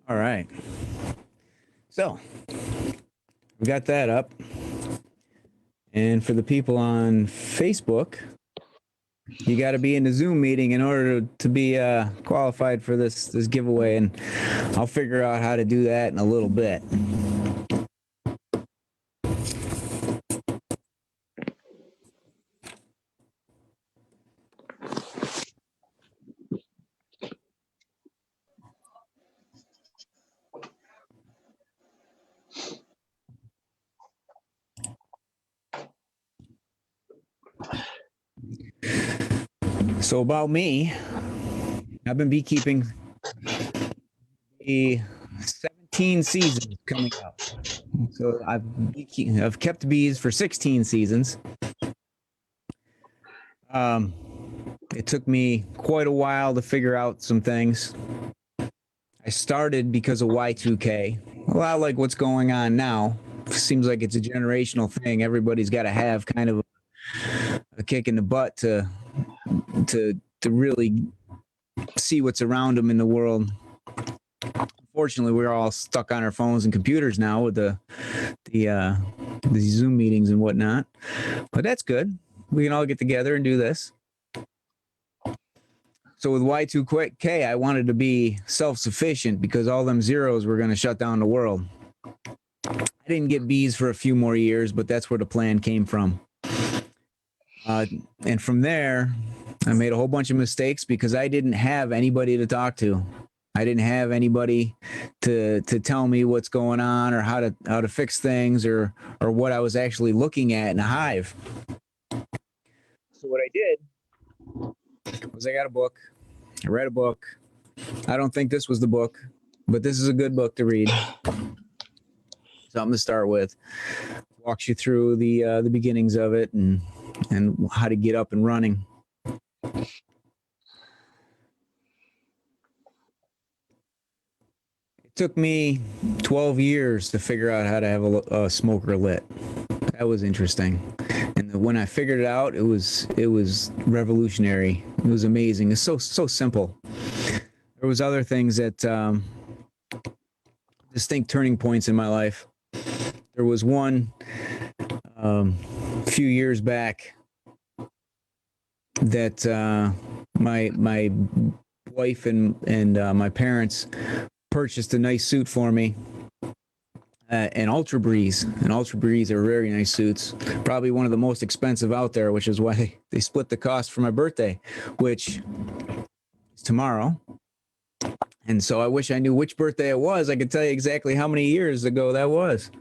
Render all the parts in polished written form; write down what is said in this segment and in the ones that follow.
All right. So we got that up. And for the people on Facebook, you got to be in the Zoom meeting in order to be qualified for this giveaway. And I'll figure out how to do that in a little bit. So about me, I've been beekeeping 17 seasons coming up. So I've kept bees for 16 seasons. It took me quite a while to figure out some things. I started because of Y2K. A lot like what's going on now. Seems like it's a generational thing. Everybody's got to have kind of a kick in the butt to really see what's around them in the world. Unfortunately, we're all stuck on our phones and computers now with the Zoom meetings and whatnot. But that's good. We can all get together and do this. So with Y2K, I wanted to be self-sufficient because all them zeros were going to shut down the world. I didn't get bees for a few more years, but that's where the plan came from. And from there, I made a whole bunch of mistakes because I didn't have anybody to talk to. I didn't have anybody to tell me what's going on or how to fix things or what I was actually looking at in a hive. So what I did was I got a book. I read a book. I don't think this was the book, but this is a good book to read. Something to start with. Walks you through the beginnings of it and how to get up and running. It took me 12 years to figure out how to have a smoker lit. That was interesting. And when I figured it out, it was revolutionary. It was amazing. It's so simple. There was other things that distinct turning points in my life. There was one a few years back that my wife and my parents purchased a nice suit for me. An Ultra Breeze. And Ultra Breeze are very nice suits. Probably one of the most expensive out there, which is why they split the cost for my birthday, which is tomorrow. And so I wish I knew which birthday it was. I could tell you exactly how many years ago that was.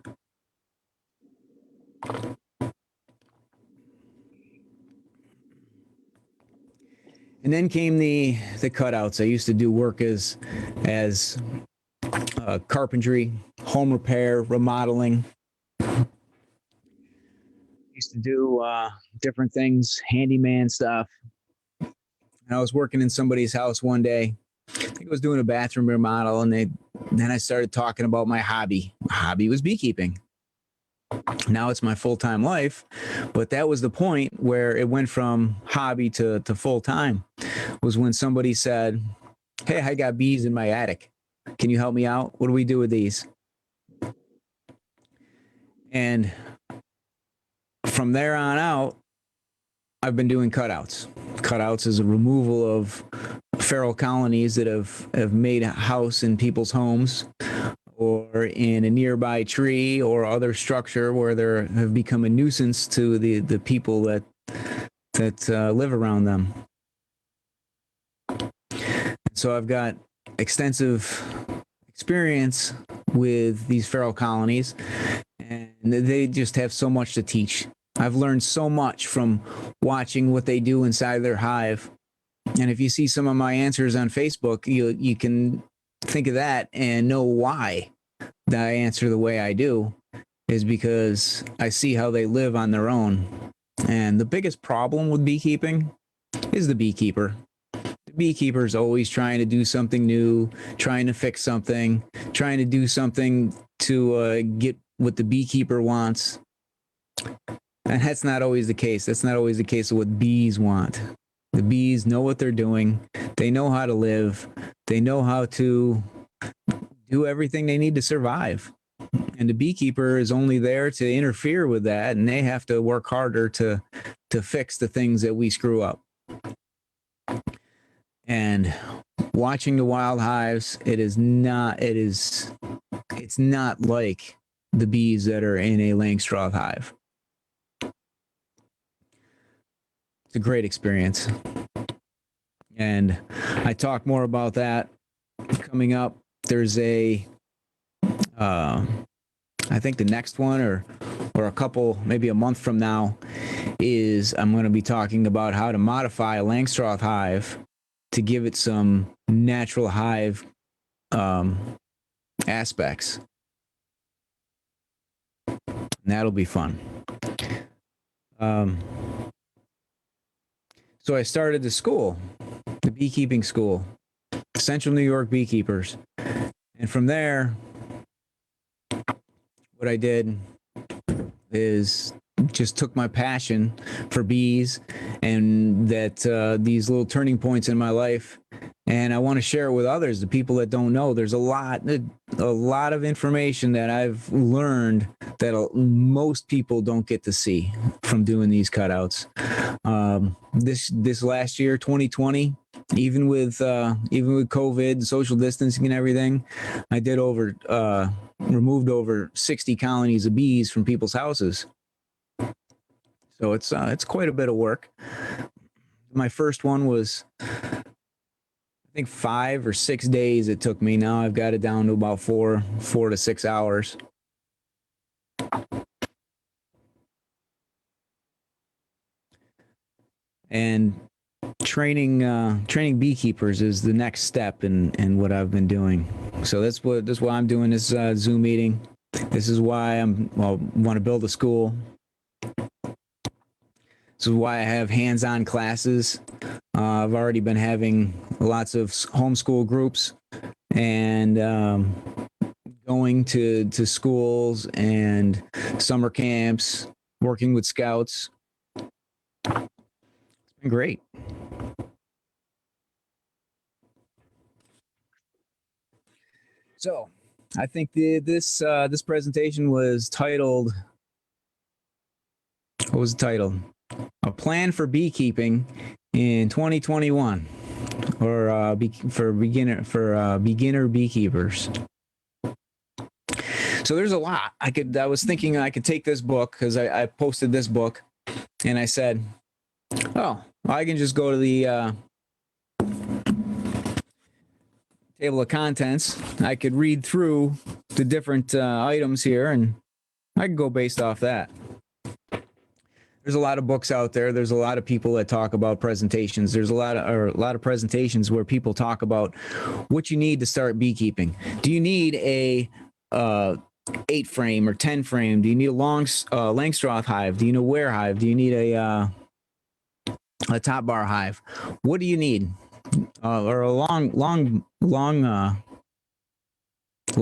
And then came the cutouts. I used to do work as carpentry, home repair, remodeling. Used to do different things, handyman stuff. And I was working in somebody's house one day. I think I was doing a bathroom remodel, and then I started talking about my hobby. My hobby was beekeeping. Now it's my full-time life, but that was the point where it went from hobby to full-time, was when somebody said, "Hey, I got bees in my attic. Can you help me out? What do we do with these?" And from there on out, I've been doing cutouts. Cutouts is a removal of feral colonies that have made a house in people's homes or in a nearby tree or other structure where they have become a nuisance to the people that live around them. So I've got extensive experience with these feral colonies, and they just have so much to teach. I've learned so much from watching what they do inside their hive. And if you see some of my answers on Facebook, you can think of that and know why that I answer the way I do, is because I see how they live on their own. And the biggest problem with beekeeping is the beekeeper. The beekeeper is always trying to do something new, trying to fix something, trying to do something to get what the beekeeper wants. And that's not always the case. That's not always the case of what bees want. The bees know what they're doing. They know how to live. They know how to do everything they need to survive. And the beekeeper is only there to interfere with that, and they have to work harder to fix the things that we screw up. And watching the wild hives, it's not like the bees that are in a Langstroth hive. It's a great experience. And I talk more about that coming up. There's I think the next one or a couple, maybe a month from now, is I'm going to be talking about how to modify a Langstroth hive to give it some natural hive aspects. And that'll be fun. So I started the school, the beekeeping school, Central New York Beekeepers. And from there, what I did is just took my passion for bees and that these little turning points in my life, and I want to share it with others, the people that don't know. There's a lot of information that I've learned that most people don't get to see from doing these cutouts. This last year, 2020, even with COVID, social distancing, and everything, I did removed over 60 colonies of bees from people's houses. So it's quite a bit of work. My first one was, I think, 5 or 6 days it took me. Now I've got it down to about 4 to 6 hours. And training beekeepers is the next step in what I've been doing. So that's why I'm doing this Zoom meeting. This is why want to build a school. This is why I have hands-on classes. I've already been having lots of homeschool groups and going to schools and summer camps, working with scouts. It's been great. So I think this presentation was titled, what was the title? A Plan for Beekeeping in 2021, or for beginner beekeepers. So there's a lot. I was thinking I could take this book, because I posted this book, and I said, oh, I can just go to the table of contents. I could read through the different items here, and I could go based off that. There's a lot of books out there. There's a lot of people that talk about presentations. There's a lot of presentations where people talk about what you need to start beekeeping. Do you need a 8 frame or 10 frame? Do you need a long Langstroth hive? Do you need a ware hive? Do you need a top bar hive? What do you need? Or a long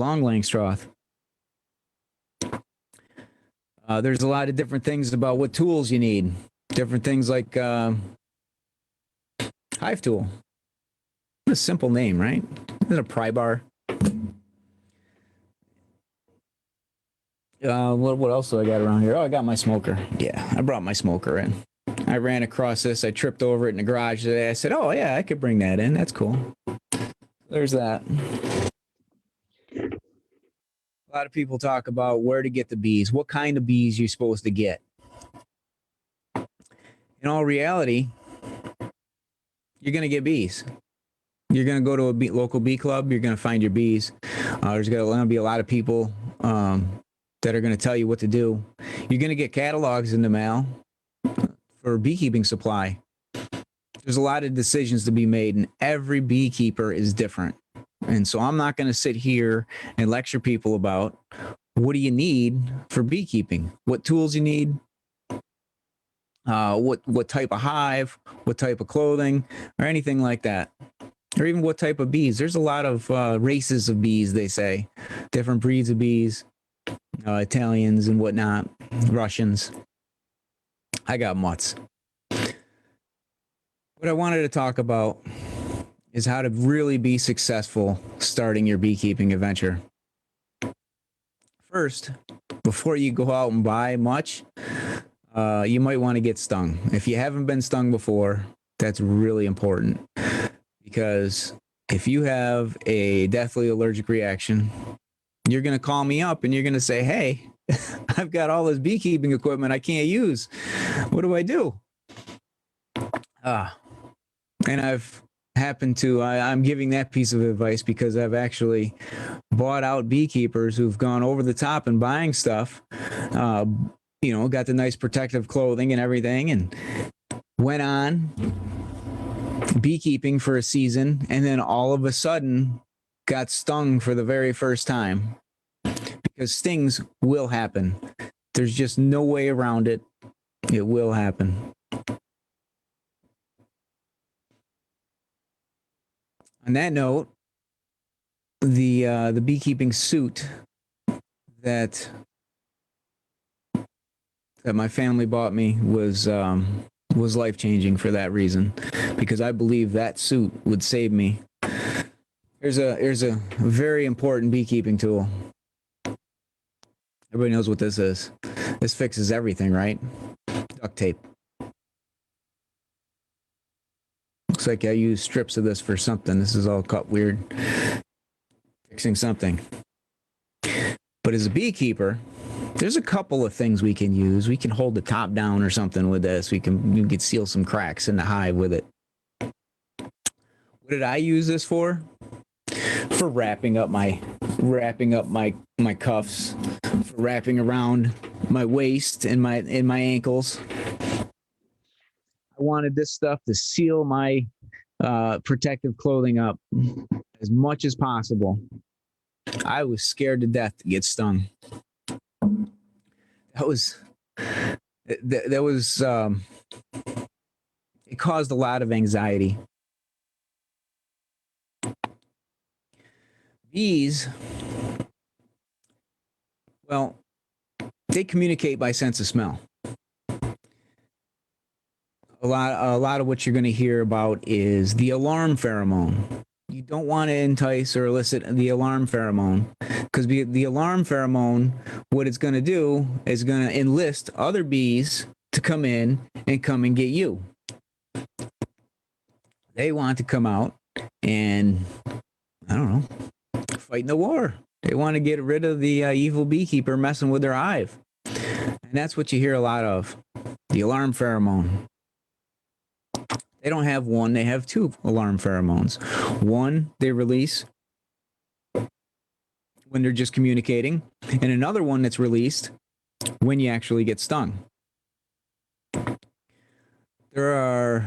Langstroth. There's a lot of different things about what tools you need. Different things like hive tool. What a simple name, right? Isn't it a pry bar? What else do I got around here? Oh, I got my smoker. Yeah, I brought my smoker in. I ran across this. I tripped over it in the garage today. I said, oh, yeah, I could bring that in. That's cool. There's that. A lot of people talk about where to get the bees, what kind of bees you're supposed to get. In all reality, you're going to get bees. You're going to go to a local bee club. You're going to find your bees. There's going to be a lot of people that are going to tell you what to do. You're going to get catalogs in the mail for beekeeping supply. There's a lot of decisions to be made, and every beekeeper is different. And so I'm not going to sit here and lecture people about what do you need for beekeeping, what tools you need, what type of hive, what type of clothing, or anything like that, or even what type of bees. There's a lot of races of bees, they say, different breeds of bees, Italians and whatnot, Russians. I got mutts. What I wanted to talk about is how to really be successful starting your beekeeping adventure. First, before you go out and buy much, you might want to get stung. If you haven't been stung before, that's really important, because if you have a deathly allergic reaction, you're going to call me up and you're going to say, hey, I've got all this beekeeping equipment I can't use. What do I do? And I've happened to, I'm giving that piece of advice because I've actually bought out beekeepers who've gone over the top and buying stuff, got the nice protective clothing and everything, and went on beekeeping for a season, and then all of a sudden got stung for the very first time, because stings will happen. There's just no way around it. It will happen. On that note, the beekeeping suit that my family bought me was life-changing for that reason, because I believe that suit would save me. Here's a very important beekeeping tool. Everybody knows what this is. This fixes everything, right? Duct tape. Looks like I used strips of this for something. This is all cut weird. Fixing something. But as a beekeeper, there's a couple of things we can use. We can hold the top down or something with this. We can seal some cracks in the hive with it. What did I use this for? For wrapping up my cuffs, for wrapping around my waist and my ankles. I wanted this stuff to seal my protective clothing up as much as possible. I was scared to death to get stung. That was it caused a lot of anxiety. Bees, well, they communicate by sense of smell. A lot of what you're going to hear about is the alarm pheromone. You don't want to entice or elicit the alarm pheromone, because the alarm pheromone, what it's going to do is going to enlist other bees to come in and get you. They want to come out and, I don't know, fight in the war. They want to get rid of the evil beekeeper messing with their hive. And that's what you hear a lot of, the alarm pheromone. They don't have one, they have two alarm pheromones. One they release when they're just communicating, and another one that's released when you actually get stung. There are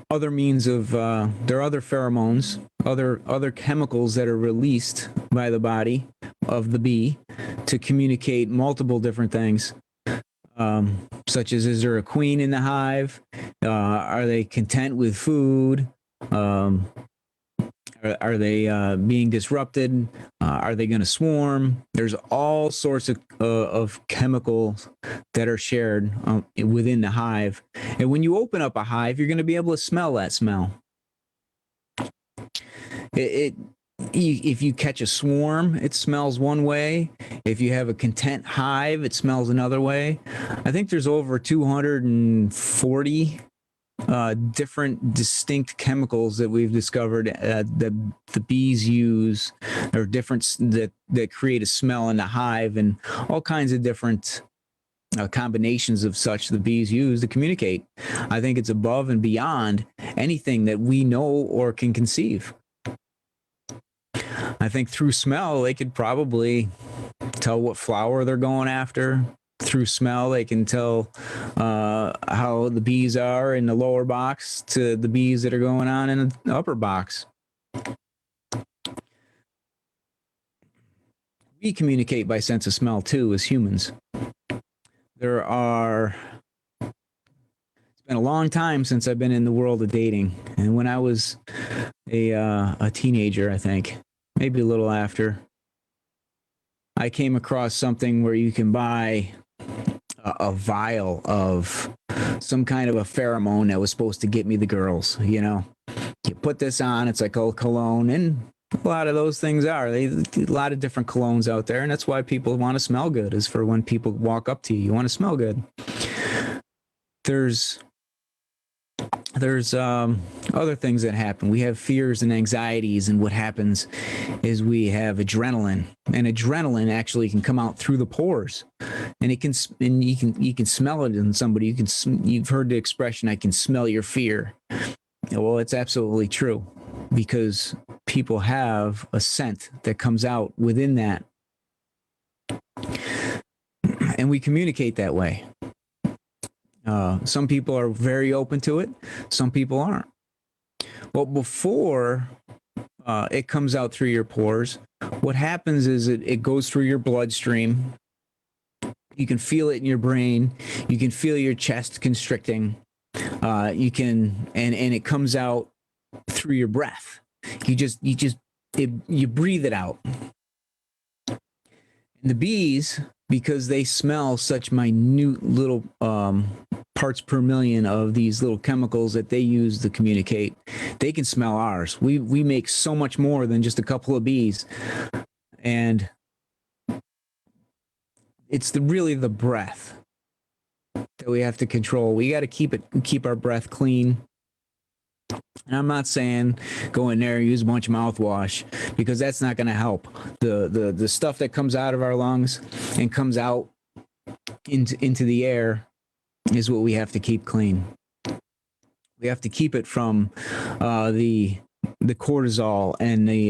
other means of, there are other pheromones, other chemicals that are released by the body of the bee to communicate multiple different things. Such as, is there a queen in the hive? Are they content with food? Are they being disrupted? Are they going to swarm? There's all sorts of chemicals that are shared within the hive. And when you open up a hive, you're going to be able to smell that smell. If you catch a swarm, it smells one way. If you have a content hive, it smells another way. I think there's over 240 different distinct chemicals that we've discovered that the bees use, or different that create a smell in the hive, and all kinds of different combinations of such the bees use to communicate. I think it's above and beyond anything that we know or can conceive. I think through smell, they could probably tell what flower they're going after. Through smell, they can tell how the bees are in the lower box to the bees that are going on in the upper box. We communicate by sense of smell too as humans. It's been a long time since I've been in the world of dating. And when I was a teenager, I think, maybe a little after, I came across something where you can buy a vial of some kind of a pheromone that was supposed to get me the girls. You know, you put this on, it's like a cologne, and a lot of those things are. A lot of different colognes out there, and that's why people want to smell good. Is for when people walk up to you, you want to smell good. There's other things that happen. We have fears and anxieties, and what happens is we have adrenaline, and adrenaline actually can come out through the pores, and you can smell it in somebody. You've heard the expression, "I can smell your fear." Well, it's absolutely true, because people have a scent that comes out within that, and we communicate that way. Some people are very open to it. Some people aren't. Well, before it comes out through your pores, what happens is it goes through your bloodstream. You can feel it in your brain. You can feel your chest constricting. And it comes out through your breath. You breathe it out. And the bees, because they smell such minute little parts per million of these little chemicals that they use to communicate, they can smell ours. We make so much more than just a couple of bees, and it's really the breath that we have to control. We got to keep our breath clean. And I'm not saying go in there and use a bunch of mouthwash, because that's not going to help. The stuff that comes out of our lungs and comes out into the air is what we have to keep clean. We have to keep it from the cortisol and the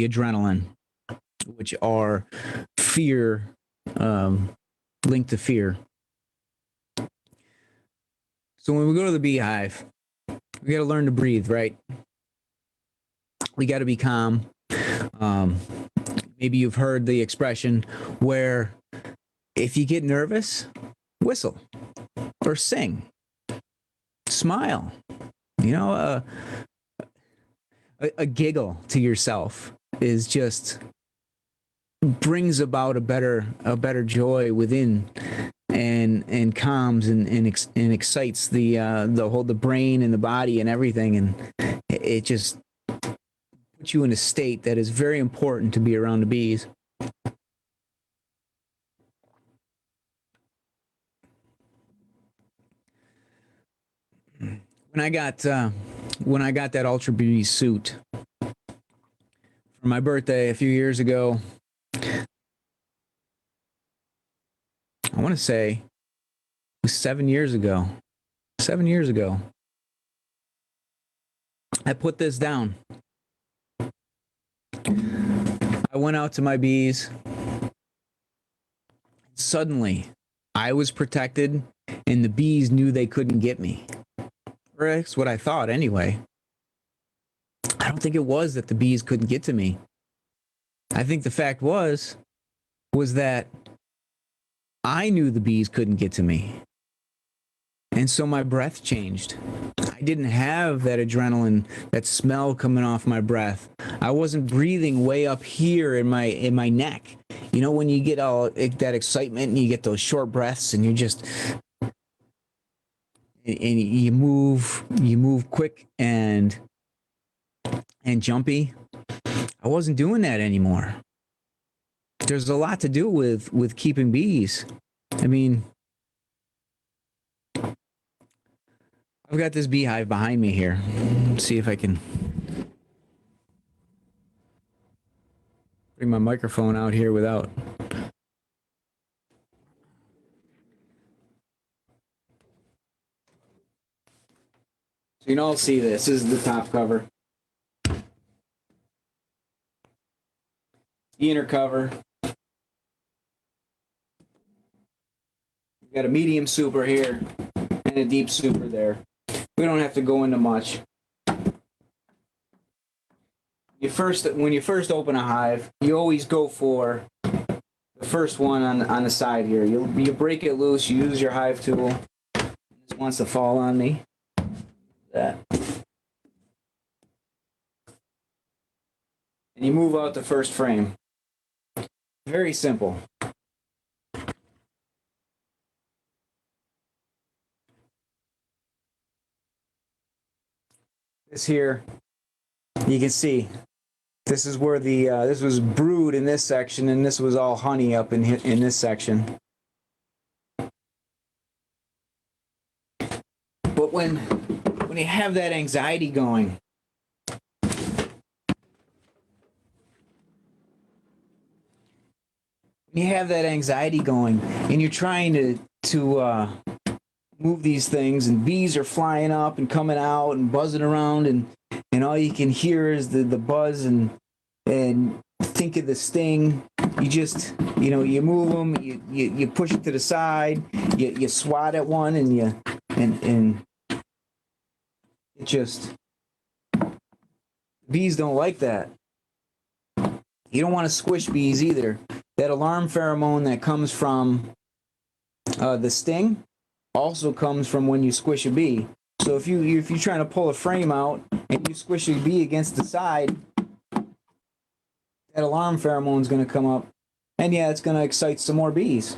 adrenaline, which are fear, linked to fear. So when we go to the beehive, we got to learn to breathe, right? We got to be calm. Maybe you've heard the expression where if you get nervous, whistle or sing, smile. You know, a giggle to yourself is just brings about a better joy within, and calms and excites the brain and the body and everything, and it just puts you in a state that is very important to be around the bees. When I got that Ultra Bee suit for my birthday a few years ago, I want to say it was 7 years ago. 7 years ago, I put this down. I went out to my bees. Suddenly, I was protected, and the bees knew they couldn't get me. Or that's what I thought anyway. I don't think it was that the bees couldn't get to me. I think the fact was that I knew the bees couldn't get to me. And so my breath changed. I didn't have that adrenaline, that smell coming off my breath. I wasn't breathing way up here in my neck. You know, when you get all that excitement and you get those short breaths, and you move quick and jumpy. I wasn't doing that anymore. There's a lot to do with keeping bees. I mean, I've got this beehive behind me here. Let's see if I can bring my microphone out here without. So you can all see this. This is the top cover. The inner cover. We've got a medium super here and a deep super there. We don't have to go into much. When you first open a hive, you always go for the first one on the side here. You break it loose. You use your hive tool. This wants to fall on me. That. And you move out the first frame. Very simple. This here, you can see, this is where the this was brood in this section, and this was all honey up in this section. But when you have that anxiety going, and you're trying to move these things, and bees are flying up and coming out and buzzing around, and all you can hear is the buzz, and think of the sting. You just, you move them, you push it to the side, you swat at one, and it just, bees don't like that. You don't want to squish bees either. That alarm pheromone that comes from the sting also comes from when you squish a bee. So if you're trying to pull a frame out and you squish a bee against the side, that alarm pheromone is going to come up, and yeah, it's going to excite some more bees.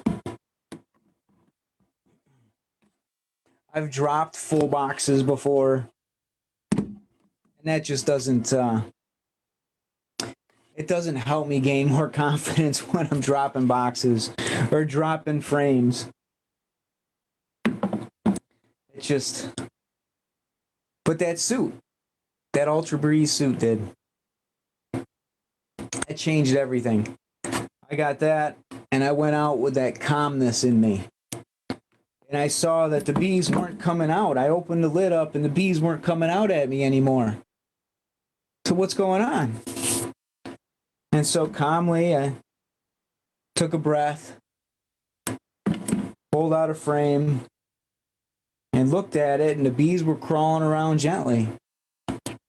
I've dropped full boxes before, and that just doesn't it doesn't help me gain more confidence when I'm dropping boxes or dropping frames. It's just, but that suit, that Ultra Breeze suit did. It changed everything. I got that, and I went out with that calmness in me. And I saw that the bees weren't coming out. I opened the lid up, and the bees weren't coming out at me anymore. So what's going on? And so calmly, I took a breath, pulled out a frame, and looked at it, and the bees were crawling around gently,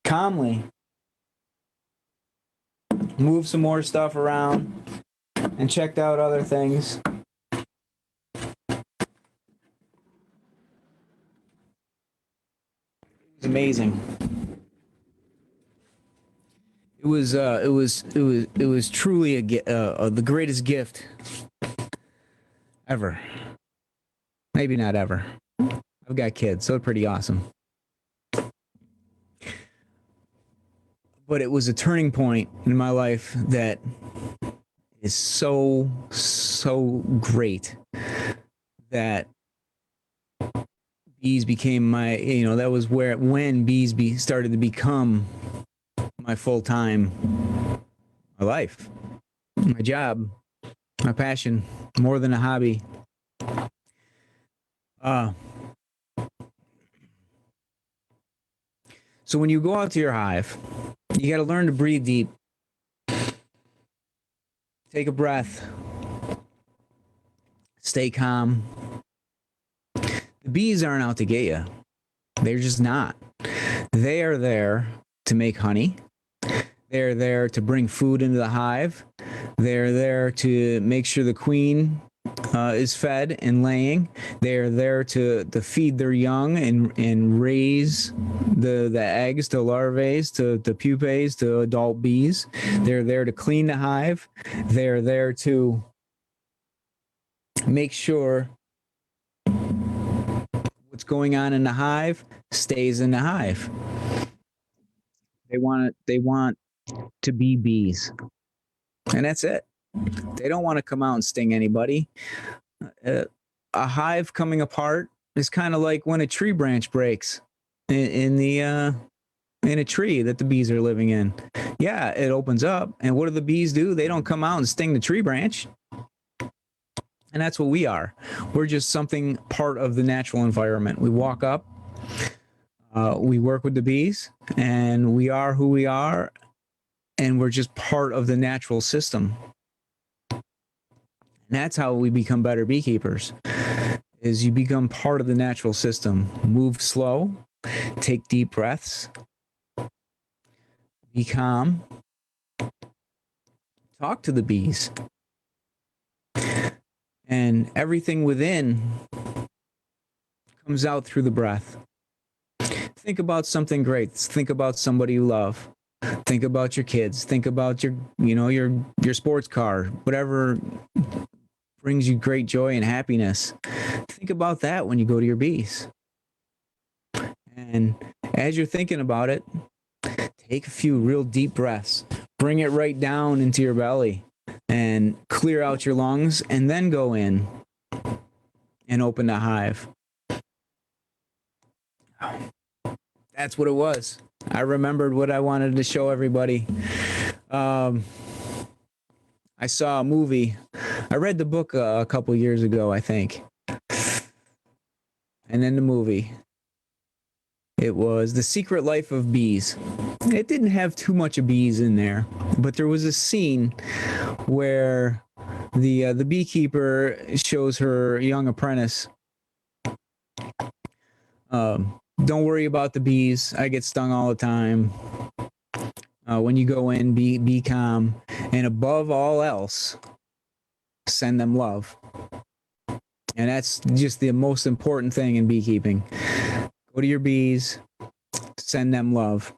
calmly. Moved some more stuff around and checked out other things. It was amazing. It was truly the greatest gift ever. Maybe not ever. I've got kids, so it's pretty awesome. But it was a turning point in my life that is so great, that bees became my, that was when bees started to become my full-time, my life, my job, my passion, more than a hobby. So when you go out to your hive, you got to learn to breathe deep. Take a breath. Stay calm. The bees aren't out to get you. They're just not. They are there to make honey. They're there to bring food into the hive. They're there to make sure the queen is fed and laying. They're there to feed their young and raise the eggs to larvae, to pupae, to adult bees. They're there to clean the hive. They're there to make sure what's going on in the hive stays in the hive. They want to be bees, and that's it. They don't want to come out and sting anybody. A hive coming apart is kind of like when a tree branch breaks in a tree that the bees are living in. Yeah, it opens up, and what do the bees do? They don't come out and sting the tree branch. And that's what we are. We're just something part of the natural environment. We walk up, we work with the bees, and we are who we are, and we're just part of the natural system. And that's how we become better beekeepers, is you become part of the natural system. Move slow, take deep breaths, be calm, talk to the bees. And everything within comes out through the breath. Think about something great. Think about somebody you love. Think about your kids. Think about your sports car, whatever brings you great joy and happiness. Think about that when you go to your bees. And as you're thinking about it, take a few real deep breaths, bring it right down into your belly and clear out your lungs, and then go in and open the hive. That's what it was. I remembered what I wanted to show everybody. I saw a movie. I read the book a couple years ago, I think. And in the movie, it was The Secret Life of Bees. It didn't have too much of bees in there, but there was a scene where the beekeeper shows her young apprentice, don't worry about the bees. I get stung all the time. When you go in, be calm, and above all else, send them love. And that's just the most important thing in beekeeping. Go to your bees, send them love.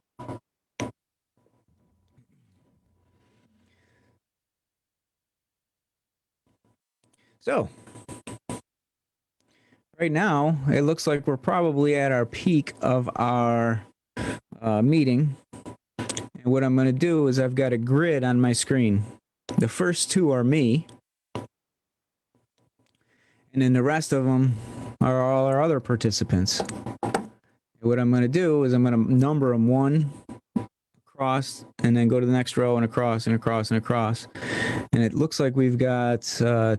So, right now, it looks like we're probably at our peak of our meeting. And what I'm going to do is I've got a grid on my screen. The first two are me. And then the rest of them are all our other participants. What I'm going to do is I'm going to number them one across and then go to the next row and across and across and across. And it looks like we've got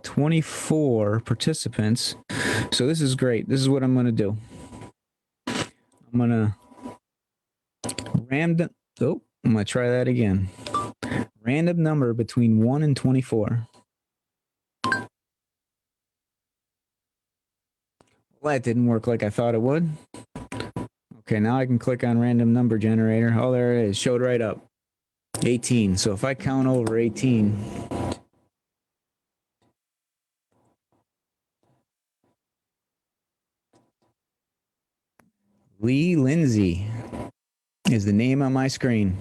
24 participants. So this is great. This is what I'm going to do. I'm going to I'm going to try that again. Random number between 1 and 24. Well, that didn't work like I thought it would. Okay, now I can click on random number generator. Oh, there it is. Showed right up. 18. So if I count over 18. Lee Lindsay is the name on my screen.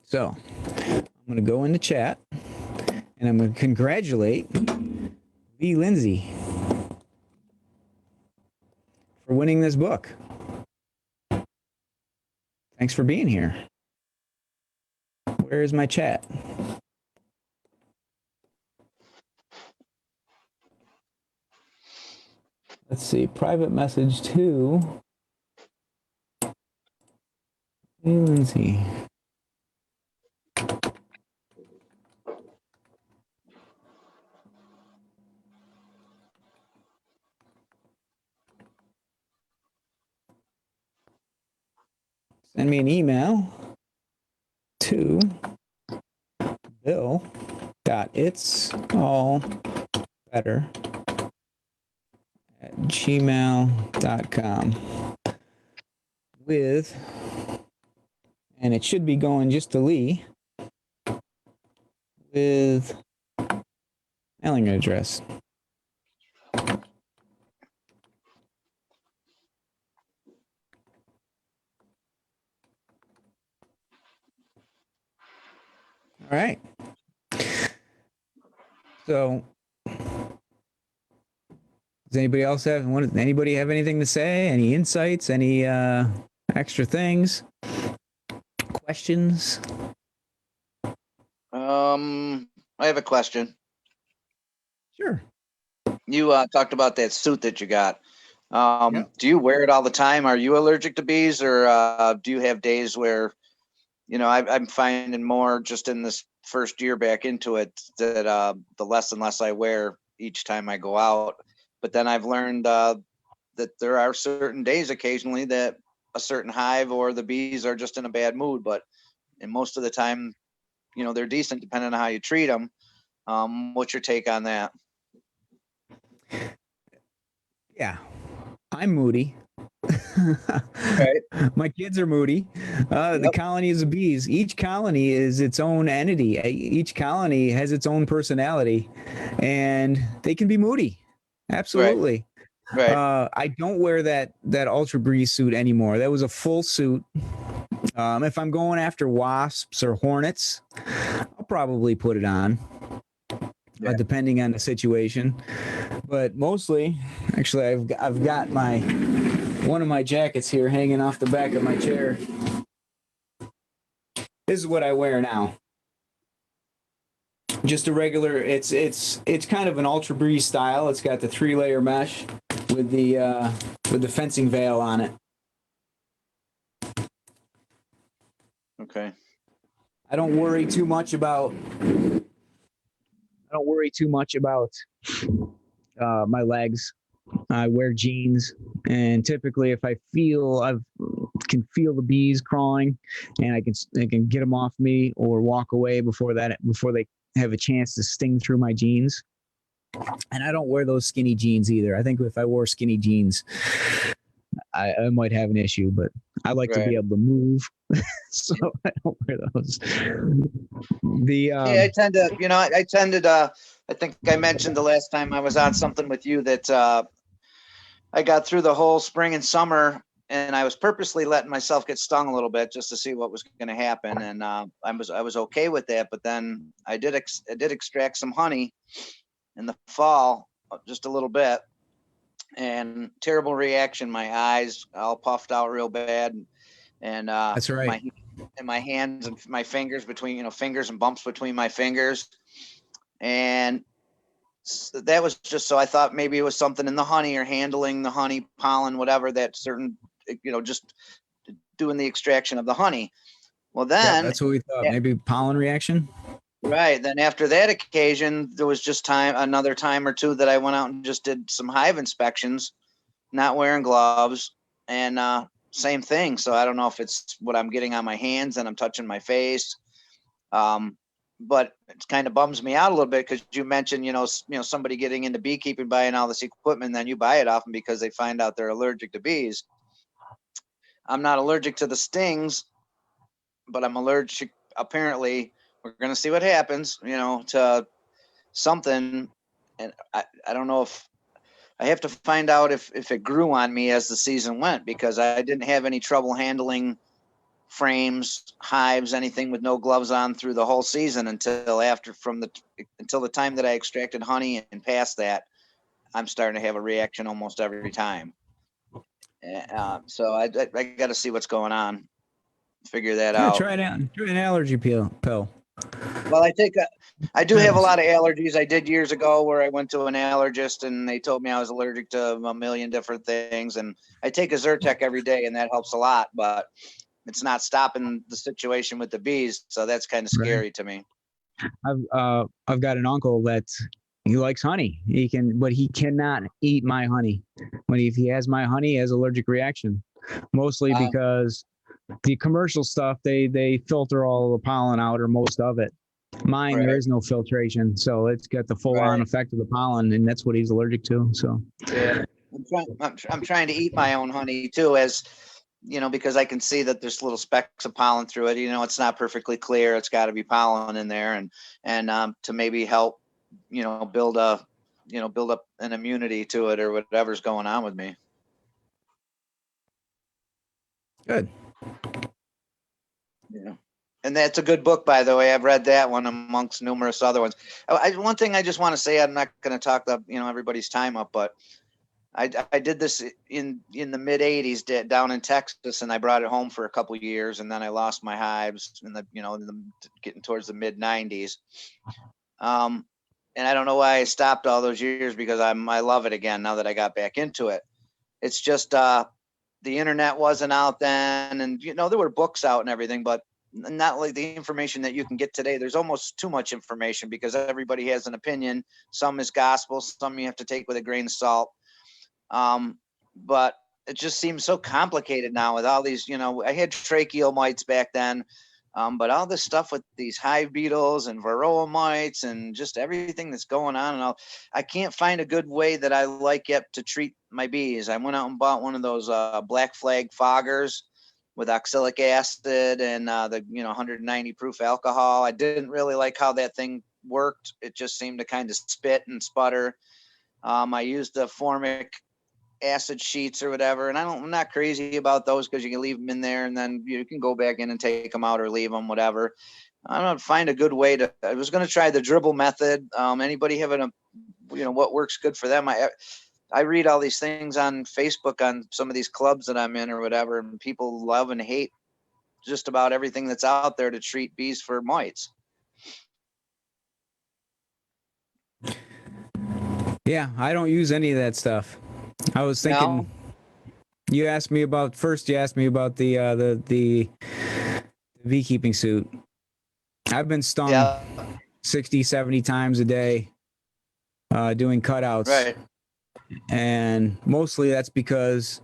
So I'm going to go into chat and I'm going to congratulate Lee Lindsay for winning this book. Thanks for being here. Where is my chat? Let's see, private message to Lee Lindsay. Send me an email to bill.itsallbetter@gmail.com with, and it should be going just to Lee, with mailing address. All right. So, does anybody else have anything to say? Any insights? Any extra things? Questions? I have a question. Sure. You talked about that suit that you got. Yep. Do you wear it all the time? Are you allergic to bees, or do you have days where, I'm finding more just in this first year back into it that the less and less I wear each time I go out. But then I've learned that there are certain days occasionally that a certain hive or the bees are just in a bad mood. But and most of the time, they're decent depending on how you treat them. What's your take on that? Yeah, I'm moody. Right. My kids are moody. The colonies of bees, each colony is its own entity. Each colony has its own personality, and they can be moody. Absolutely. Right. I don't wear that Ultra Breeze suit anymore. That was a full suit. If I'm going after wasps or hornets, I'll probably put it on, depending on the situation. but mostly, actually, I've got one of my jackets here hanging off the back of my chair. This is what I wear now. Just a regular. It's kind of an Ultra Breeze style. It's got the 3-layer mesh with the fencing veil on it. Okay. I don't worry too much about my legs. I wear jeans, and typically, if I can feel the bees crawling, and I can get them off me or walk away before they have a chance to sting through my jeans. And I don't wear those skinny jeans either. I think if I wore skinny jeans, I might have an issue, but I like to be able to move, so I don't wear those. I think I mentioned the last time I was on something with you that I got through the whole spring and summer, and I was purposely letting myself get stung a little bit just to see what was going to happen, and I was okay with that. But then I did extract some honey in the fall, just a little bit, and terrible reaction. My eyes all puffed out real bad, and That's right. my hands and my fingers fingers and bumps between my fingers, and that was just, so I thought maybe it was something in the honey or handling the honey pollen, whatever, that certain, just doing the extraction of the honey. Well, then that's what we thought. Maybe pollen reaction. Right. Then after that occasion, there was just another time or two that I went out and just did some hive inspections, not wearing gloves, and same thing. So I don't know if it's what I'm getting on my hands and I'm touching my face. But it kind of bums me out a little bit because you mentioned, somebody getting into beekeeping, buying all this equipment, and then you buy it off them because they find out they're allergic to bees. I'm not allergic to the stings, but I'm allergic. Apparently, we're going to see what happens, to something. And I don't know if I have to find out if it grew on me as the season went, because I didn't have any trouble handling frames, hives, anything with no gloves on through the whole season until the time that I extracted honey, and past that, I'm starting to have a reaction almost every time. So I got to see what's going on, figure that out. Try it out. Try an allergy pill. Well, I do have a lot of allergies. I did years ago where I went to an allergist and they told me I was allergic to a million different things. And I take a Zyrtec every day and that helps a lot, but it's not stopping the situation with the bees. So that's kind of scary to me. I've got an uncle that he likes honey. But he cannot eat my honey. If he has my honey, he has allergic reaction, mostly because the commercial stuff, they filter all the pollen out, or most of it. Mine, there is no filtration, so it's got the full-on effect of the pollen, and that's what he's allergic to. So yeah, I'm trying to eat my own honey too, as because I can see that there's little specks of pollen through it. It's not perfectly clear. It's got to be pollen in there, and to maybe help, build up an immunity to it or whatever's going on with me. Good. Yeah. And that's a good book, by the way. I've read that one amongst numerous other ones. One thing I just want to say, I'm not going to talk everybody's time up, but I did this in the mid '80s down in Texas, and I brought it home for a couple of years, and then I lost my hives getting towards the mid '90s. And I don't know why I stopped all those years, because I love it again now that I got back into it. It's just the internet wasn't out then, and there were books out and everything, but not like the information that you can get today. There's almost too much information because everybody has an opinion. Some is gospel, some you have to take with a grain of salt. But it just seems so complicated now with all these, I had tracheal mites back then, but all this stuff with these hive beetles and varroa mites and just everything that's going on, and I can't find a good way that I like yet to treat my bees. I went out and bought one of those black flag foggers with oxalic acid and the 190 proof alcohol. I didn't really like how that thing worked. It just seemed to kind of spit and sputter. I used the formic acid sheets or whatever, and I'm not crazy about those, because you can leave them in there and then you can go back in and take them out or leave them, whatever. I don't find a good way I was going to try the dribble method. Anybody have what works good for them. I read all these things on Facebook on some of these clubs that I'm in or whatever, and people love and hate just about everything that's out there to treat bees for mites. Yeah, I don't use any of that stuff. I was thinking. No. You asked me about the beekeeping suit. I've been stung Yeah. 60, 70 times a day doing cutouts. Right. And mostly that's because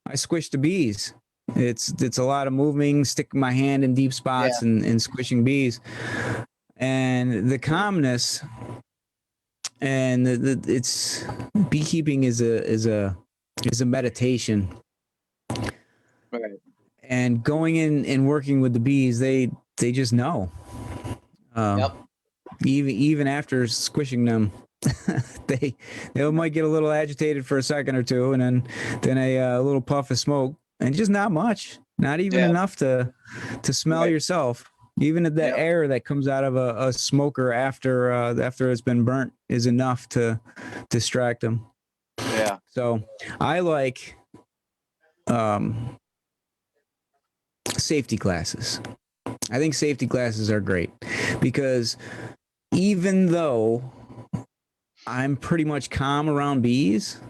I squish the bees. It's a lot of moving, sticking my hand in deep spots and squishing bees. And the calmness and it's beekeeping is a meditation. Right. And going in and working with the bees, they just know. Yep. Even after squishing them, they might get a little agitated for a second or two, and then a little puff of smoke, and just not much, not even enough to smell yourself. Even the air that comes out of a smoker after it's been burnt is enough to distract them. Yeah. So I like safety glasses. I think safety glasses are great because even though I'm pretty much calm around bees,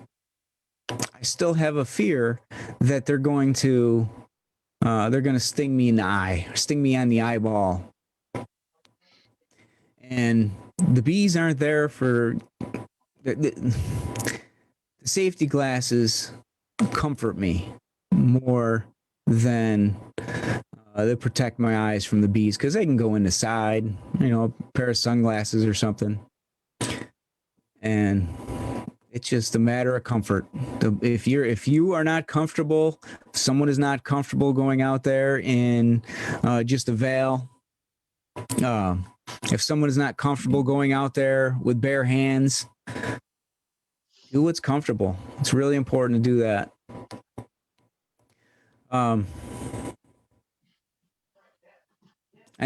I still have a fear that they're going to sting me in the eye, sting me on the eyeball. And the bees aren't there for the safety glasses comfort me more than they protect my eyes from the bees because they can go in the side, a pair of sunglasses or something. And it's just a matter of comfort. If you are not comfortable, if someone is not comfortable going out there in just a veil, if someone is not comfortable going out there with bare hands, do what's comfortable. It's really important to do that. And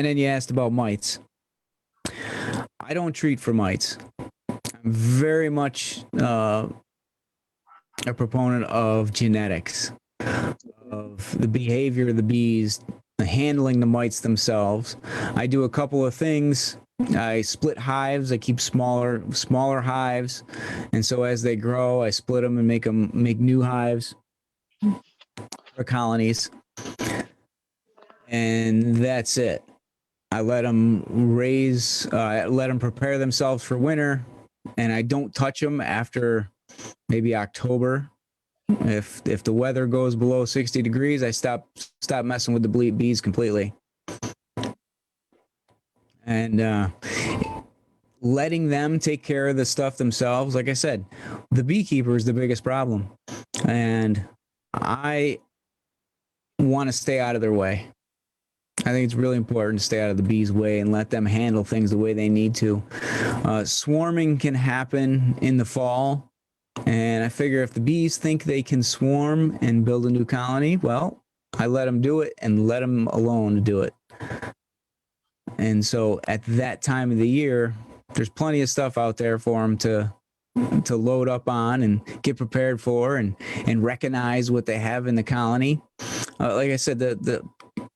then you asked about mites. I don't treat for mites. I'm very much a proponent of genetics, of the behavior of the bees, handling the mites themselves. I do a couple of things. I split hives. I keep smaller hives, and so as they grow, I split them and make new hives or colonies, and that's it. I let them let them prepare themselves for winter, and I don't touch them after maybe October. If the weather goes below 60 degrees, I stop messing with the bees completely. And letting them take care of the stuff themselves. Like I said, the beekeeper is the biggest problem, and I want to stay out of their way. I think it's really important to stay out of the bees' way and let them handle things the way they need to. Swarming can happen in the fall, and I figure if the bees think they can swarm and build a new colony, well, I let them do it and let them alone to do it. And so at that time of the year, there's plenty of stuff out there for them to load up on and get prepared for and recognize what they have in the colony. Like I said,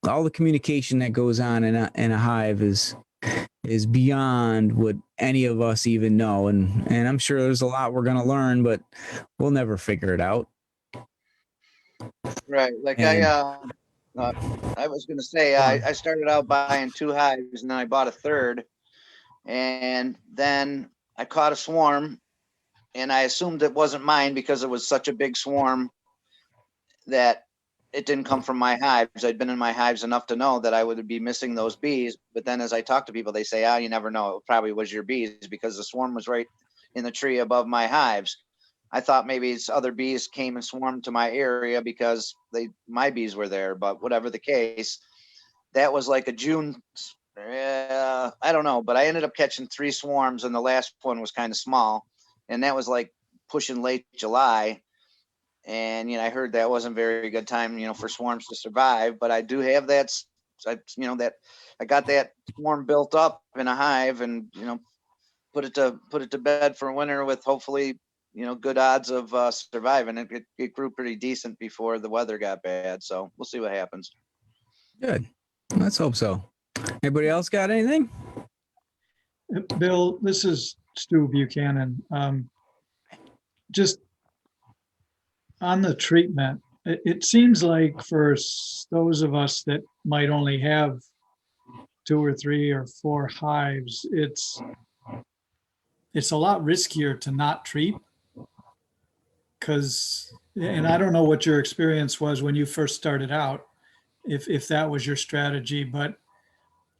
all the communication that goes on in a hive is beyond what any of us even know, and I'm sure there's a lot we're gonna learn, but we'll never figure it out. Right. Like I was gonna say, I started out buying 2 hives, and then I bought a third, and then I caught a swarm, and I assumed it wasn't mine because it was such a big swarm that it didn't come from my hives. I'd been in my hives enough to know that I would be missing those bees. But then as I talk to people, they say, you never know. It probably was your bees because the swarm was right in the tree above my hives. I thought maybe it's other bees came and swarmed to my area because my bees were there. But whatever the case, that was like a June. I don't know, but I ended up catching 3 swarms, and the last one was kind of small, and that was like pushing late July. And I heard that wasn't a very good time, for swarms to survive. But I do have that, that I got that swarm built up in a hive, and put it to bed for winter with hopefully, good odds of surviving. It grew pretty decent before the weather got bad, so we'll see what happens. Good. Let's hope so. Anybody else got anything? Bill, this is Stu Buchanan. Just on the treatment, it seems like for those of us that might only have 2 or 3 or 4 hives, it's a lot riskier to not treat, because, and I don't know what your experience was when you first started out, if that was your strategy, but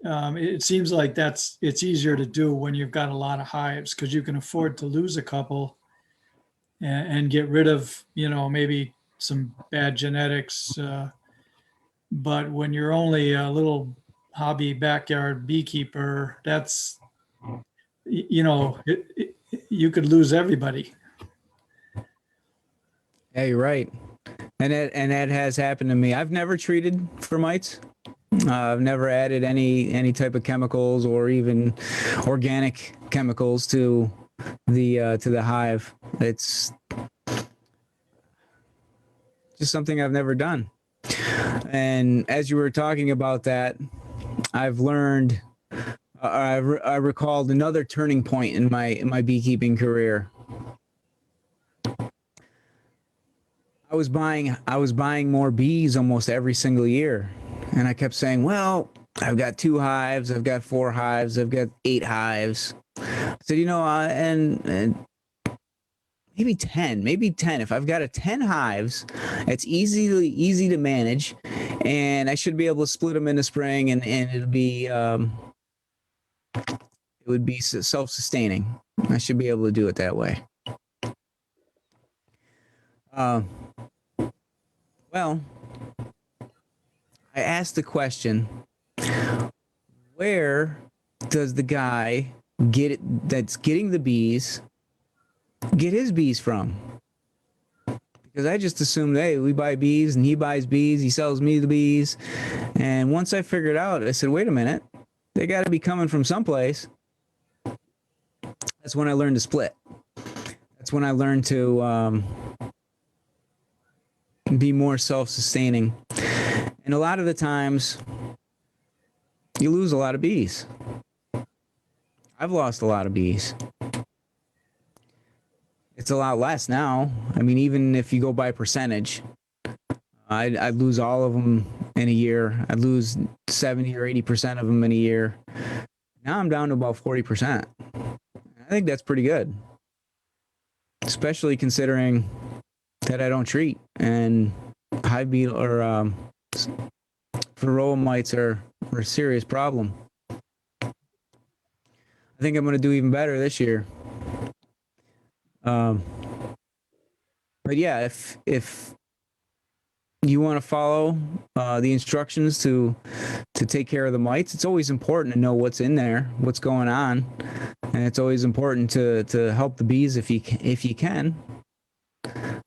it seems like it's easier to do when you've got a lot of hives, because you can afford to lose a couple and get rid of, maybe some bad genetics. But when you're only a little hobby backyard beekeeper, that's, you could lose everybody. Yeah, you're right. And that has happened to me. I've never treated for mites. I've never added any type of chemicals or even organic chemicals to the hive. It's just something I've never done. And as you were talking about that, I've learned. I recalled another turning point in my beekeeping career. I was buying more bees almost every single year, and I kept saying, "Well, I've got 2 hives, I've got 4 hives, I've got 8 hives." I said, and maybe 10, If I've got 10 hives, it's easy to manage, and I should be able to split them in the spring, and it would be self-sustaining. I should be able to do it that way. Well, I asked the question, where does the guy that's getting the bees get his bees from? Because I just assumed, hey, we buy bees and he buys bees, he sells me the bees. And once I figured out, I said, wait a minute, they got to be coming from someplace. That's when I learned to split. That's when I learned to be more self-sustaining. And a lot of the times, you lose a lot of bees. I've lost a lot of bees. It's a lot less now. I mean, even if you go by percentage, I'd lose all of them in a year. I'd lose 70 or 80% of them in a year. Now I'm down to about 40%. I think that's pretty good, especially considering that I don't treat, and hive beetle or varroa mites are a serious problem. I think I'm going to do even better this year. But yeah, if you want to follow the instructions to take care of the mites, it's always important to know what's in there, what's going on, and it's always important to help the bees if you can.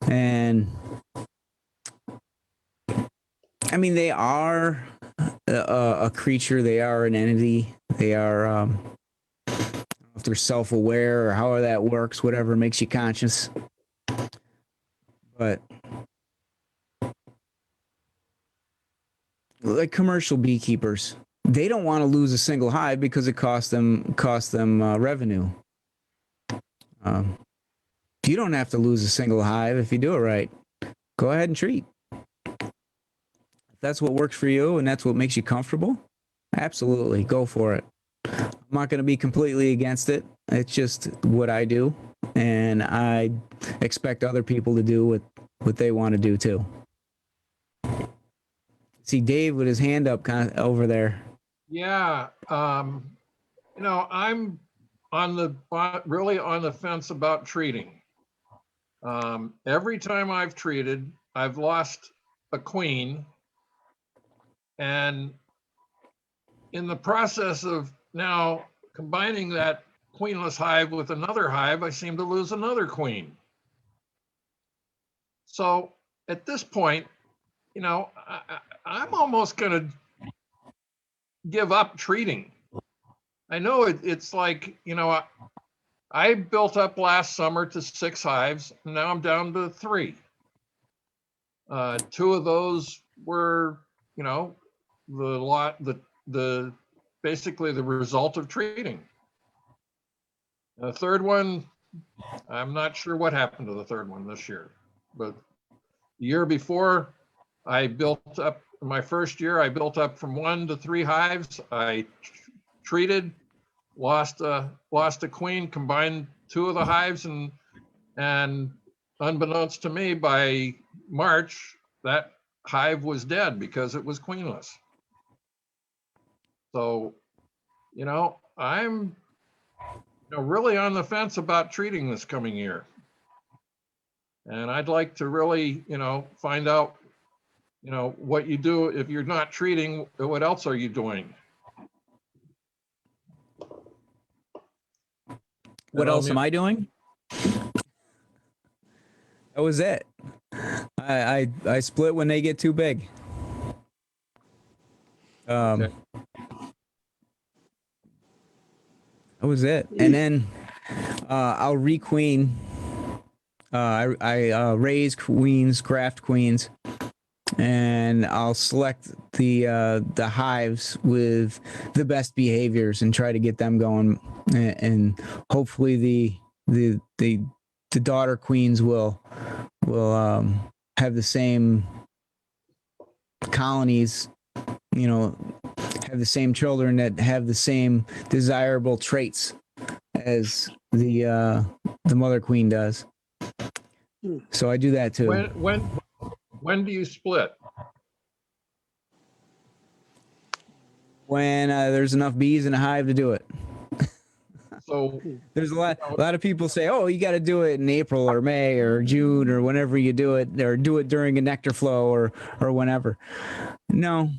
And I mean, they are a creature. They are an entity. They are, I don't know if they're self-aware or however that works, whatever makes you conscious. But like commercial beekeepers, they don't want to lose a single hive because it costs them revenue. You don't have to lose a single hive if you do it right. Go ahead and treat. If that's what works for you and that's what makes you comfortable, absolutely go for it. I'm not going to be completely against it. It's just what I do, and I expect other people to do what they want to do too. See Dave with his hand up kind of over there. Yeah, I'm really on the fence about treating. Every time I've treated, I've lost a queen, and in the process of now combining that queenless hive with another hive, I seem to lose another queen. So at this point, I'm almost going to give up treating. I know it's like, I built up last summer to 6 hives, and now I'm down to 3. 2 of those were, you know, the basically the result of treating. The third one, I'm not sure what happened to the third one this year, but the year before, I built up, my first year, I built up from 1 to 3 hives. I treated, lost a queen, combined 2 of the hives, and unbeknownst to me, by March, that hive was dead because it was queenless. So, you know, I'm really on the fence about treating this coming year. And I'd like to really, find out, what you do if you're not treating, what else are you doing? What else am I doing? That was it. I split when they get too big. Okay. That was it. And then I'll requeen. I raise queens, craft queens, and I'll select the hives with the best behaviors and try to get them going. And hopefully the daughter queens will have the same colonies, have the same children that have the same desirable traits as the mother queen does. So I do that too. When do you split? When there's enough bees in a hive to do it. So there's a lot of people say, oh, you got to do it in April or May or June or whenever you do it, or do it during a nectar flow or whenever. No.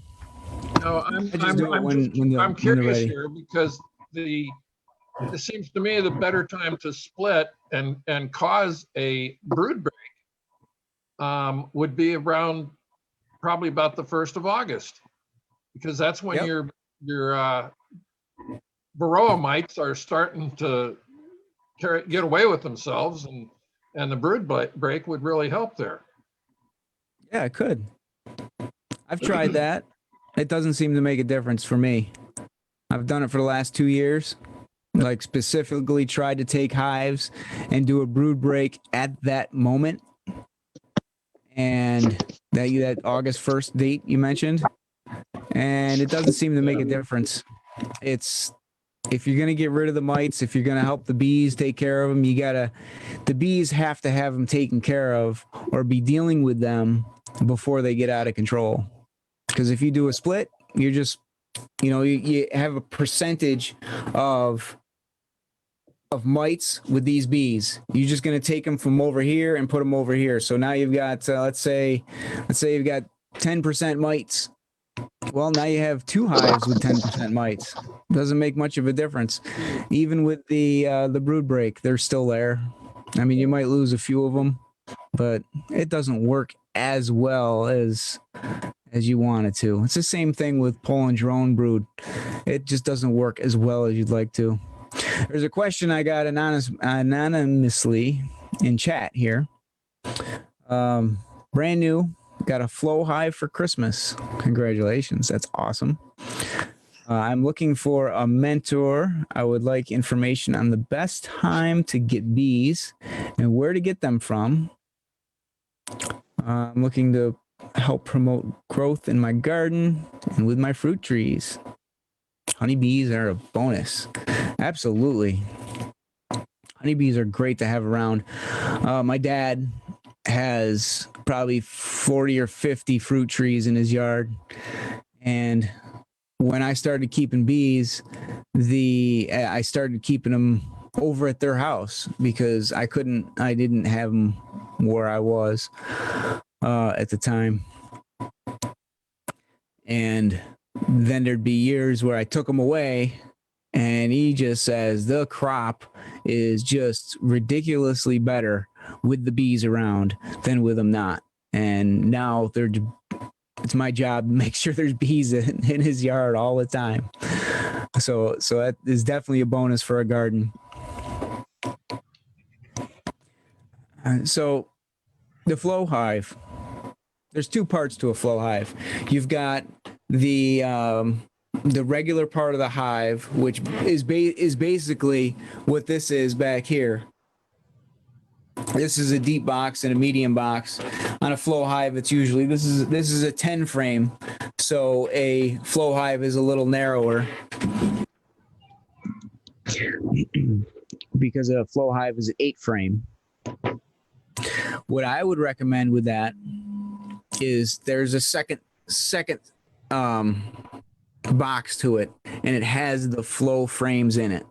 No, I'm curious here because it seems to me the better time to split and cause a brood break would be around probably about the 1st of August, because that's when your varroa mites are starting to get away with themselves, and the brood break would really help there. Yeah, it could. I've tried that. It doesn't seem to make a difference for me. I've done it for the last 2 years. Like specifically tried to take hives and do a brood break at that moment. And that August 1st date you mentioned. And it doesn't seem to make a difference. It's, if you're going to get rid of the mites, if you're going to help the bees take care of them, the bees have to have them taken care of or be dealing with them before they get out of control. Because if you do a split, you're just, you have a percentage of mites with these bees. You're just going to take them from over here and put them over here. So now you've got, let's say you've got 10% mites. Well, now you have 2 hives with 10% mites. Doesn't make much of a difference. Even with the brood break, they're still there. I mean, you might lose a few of them, but it doesn't work as well as you want it to. It's the same thing with pulling your own brood. It just doesn't work as well as you'd like to. There's a question I got anonymously in chat here. Brand new. Got a flow hive for Christmas. Congratulations. That's awesome. I'm looking for a mentor. I would like information on the best time to get bees and where to get them from. I'm looking to help promote growth in my garden and with my fruit trees. Honeybees are a bonus. Absolutely. Honeybees are great to have around. My dad has probably 40 or 50 fruit trees in his yard. And when I started keeping bees, I started keeping them over at their house because I didn't have them where I was at the time. And then there'd be years where I took them away, and he just says the crop is just ridiculously better with the bees around than with them not. And now it's my job to make sure there's bees in his yard all the time. So that is definitely a bonus for a garden. So the flow hive, there's two parts to a flow hive. You've got the regular part of the hive, which is basically what this is back here. This is a deep box and a medium box. On a flow hive, it's usually this is a 10 frame, so a flow hive is a little narrower because a flow hive is an 8 frame. What I would recommend with that is there's a second box to it, and it has the flow frames in it.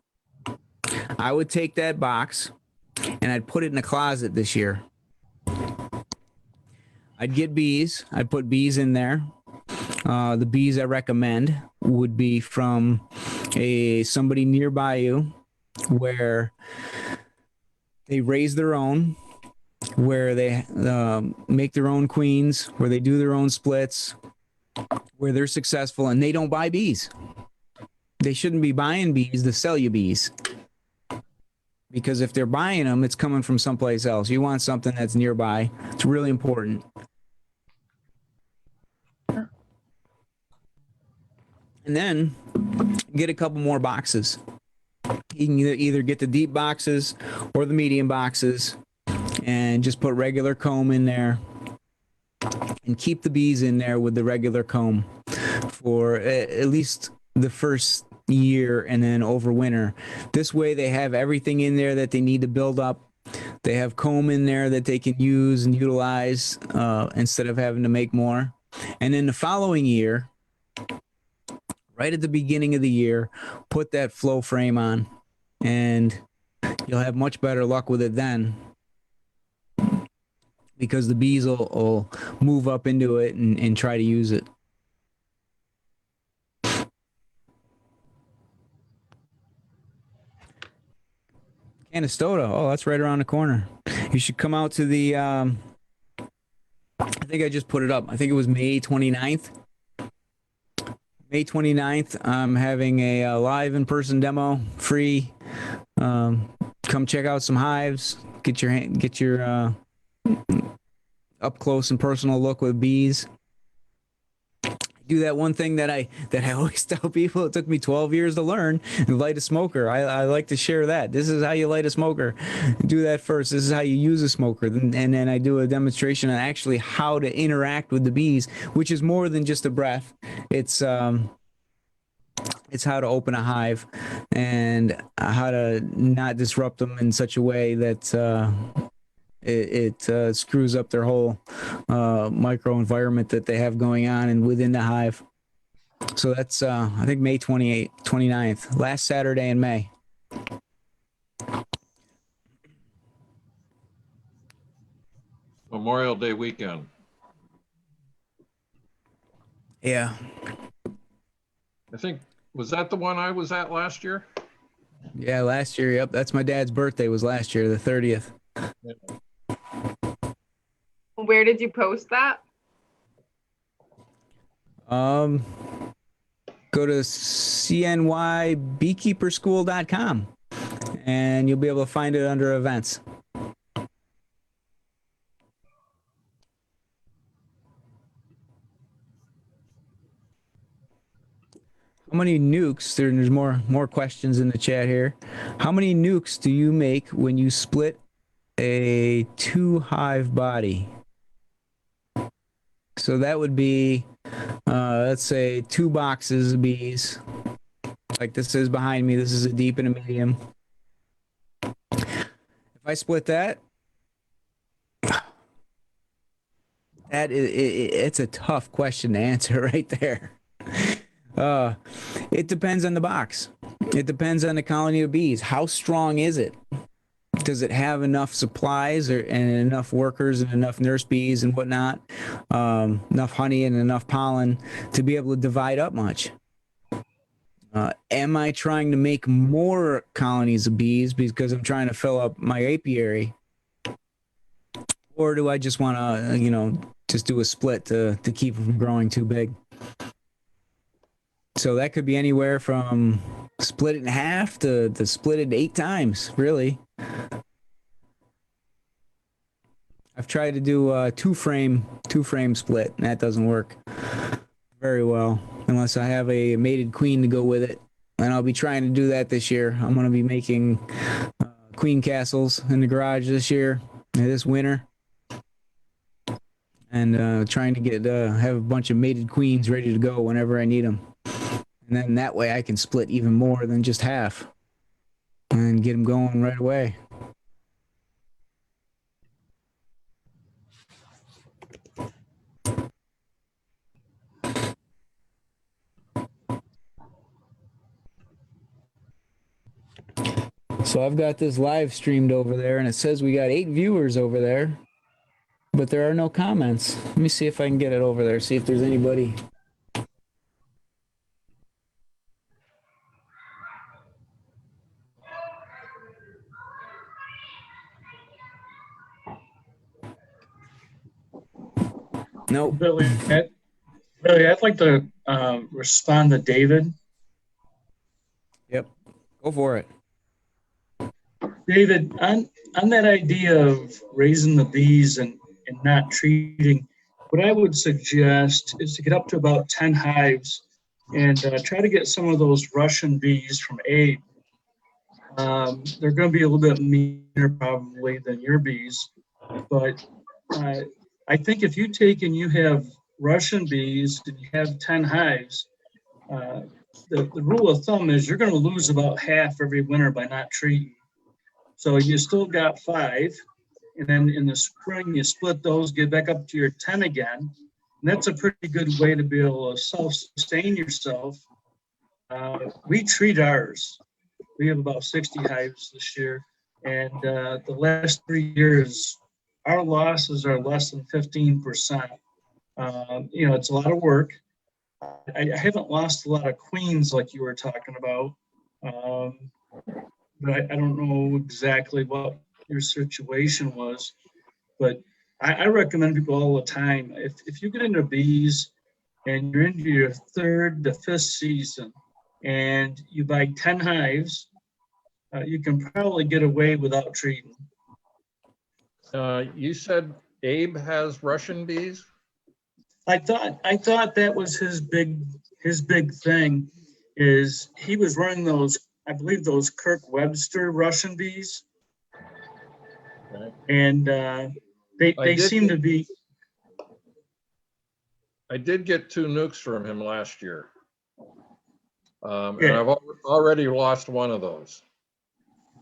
I would take that box and I'd put it in a closet this year. I'd get bees. I'd put bees in there. The bees I recommend would be from somebody nearby you where they raise their own, where they make their own queens, where they do their own splits, where they're successful, and they don't buy bees. They shouldn't be buying bees to sell you bees. Because if they're buying them, it's coming from someplace else. You want something that's nearby. It's really important. And then get a couple more boxes. You can either get the deep boxes or the medium boxes and just put regular comb in there and keep the bees in there with the regular comb for at least the first year and then over winter. This way they have everything in there that they need to build up. They have comb in there that they can use and utilize instead of having to make more. And then the following year, right at the beginning of the year, put that flow frame on and you'll have much better luck with it then, because the bees will move up into it and try to use it. Canastota. Oh, that's right around the corner. You should come out to the, I think I just put it up. I think it was May 29th. May 29th, I'm having a live in-person demo, free. Come check out some hives. Get your up close and personal look with bees. Do that one thing that I always tell people. It took me 12 years to learn: light a smoker. I like to share that. This is how you light a smoker. Do that first. This is how you use a smoker, and then I do a demonstration on actually how to interact with the bees, which is more than just a breath. It's how to open a hive and how to not disrupt them in such a way that it screws up their whole micro environment that they have going on and within the hive. So that's I think May 29th, last Saturday in May. Memorial Day weekend. Yeah. I think, was that the one I was at last year? Yeah, last year. Yep, that's my dad's birthday was last year, the 30th. Yeah. Where did you post that? Go to cnybeekeeperschool.com and you'll be able to find it under events. How many nukes, there's more questions in the chat here. How many nukes do you make when you split a 2 hive body? So that would be, let's say 2 boxes of bees. Like this is behind me. This is a deep and a medium. If I split that, it's a tough question to answer right there. It depends on the box. It depends on the colony of bees. How strong is it? Does it have enough supplies and enough workers and enough nurse bees and whatnot, enough honey and enough pollen to be able to divide up much? Am I trying to make more colonies of bees because I'm trying to fill up my apiary? Or do I just want to, just do a split to keep it from growing too big? So that could be anywhere from split it in half to split it 8 times, really. I've tried to do a two frame split, and that doesn't work very well unless I have a mated queen to go with it. And I'll be trying to do that this year. I'm going to be making queen castles in the garage this winter, and trying to get have a bunch of mated queens ready to go whenever I need them. And then that way I can split even more than just half and get them going right away. So I've got this live streamed over there, and it says we got 8 viewers over there, but there are no comments. Let me see if I can get it over there, see if there's anybody. Nope. Billy, I'd like to respond to David. Yep. Go for it. David, on that idea of raising the bees and not treating, what I would suggest is to get up to about 10 hives and try to get some of those Russian bees from Abe. They're going to be a little bit meaner probably than your bees, but I think if you take and you have Russian bees and you have 10 hives, the rule of thumb is you're going to lose about half every winter by not treating. So you still got 5, and then in the spring you split those, get back up to your 10 again. And that's a pretty good way to be able to self-sustain yourself. We treat ours. We have about 60 hives this year, and the last 3 years, our losses are less than 15%. It's a lot of work. I haven't lost a lot of queens like you were talking about. But I don't know exactly what your situation was, but I recommend people all the time, if you get into bees and you're into your 3rd to 5th season and you buy 10 hives, you can probably get away without treating. You said Abe has Russian bees? I thought that was his big thing, is he was running those, I believe, those Kirk Webster Russian bees. Okay. And they seem to be. I did get 2 nukes from him last year. And Yeah. I've already lost one of those.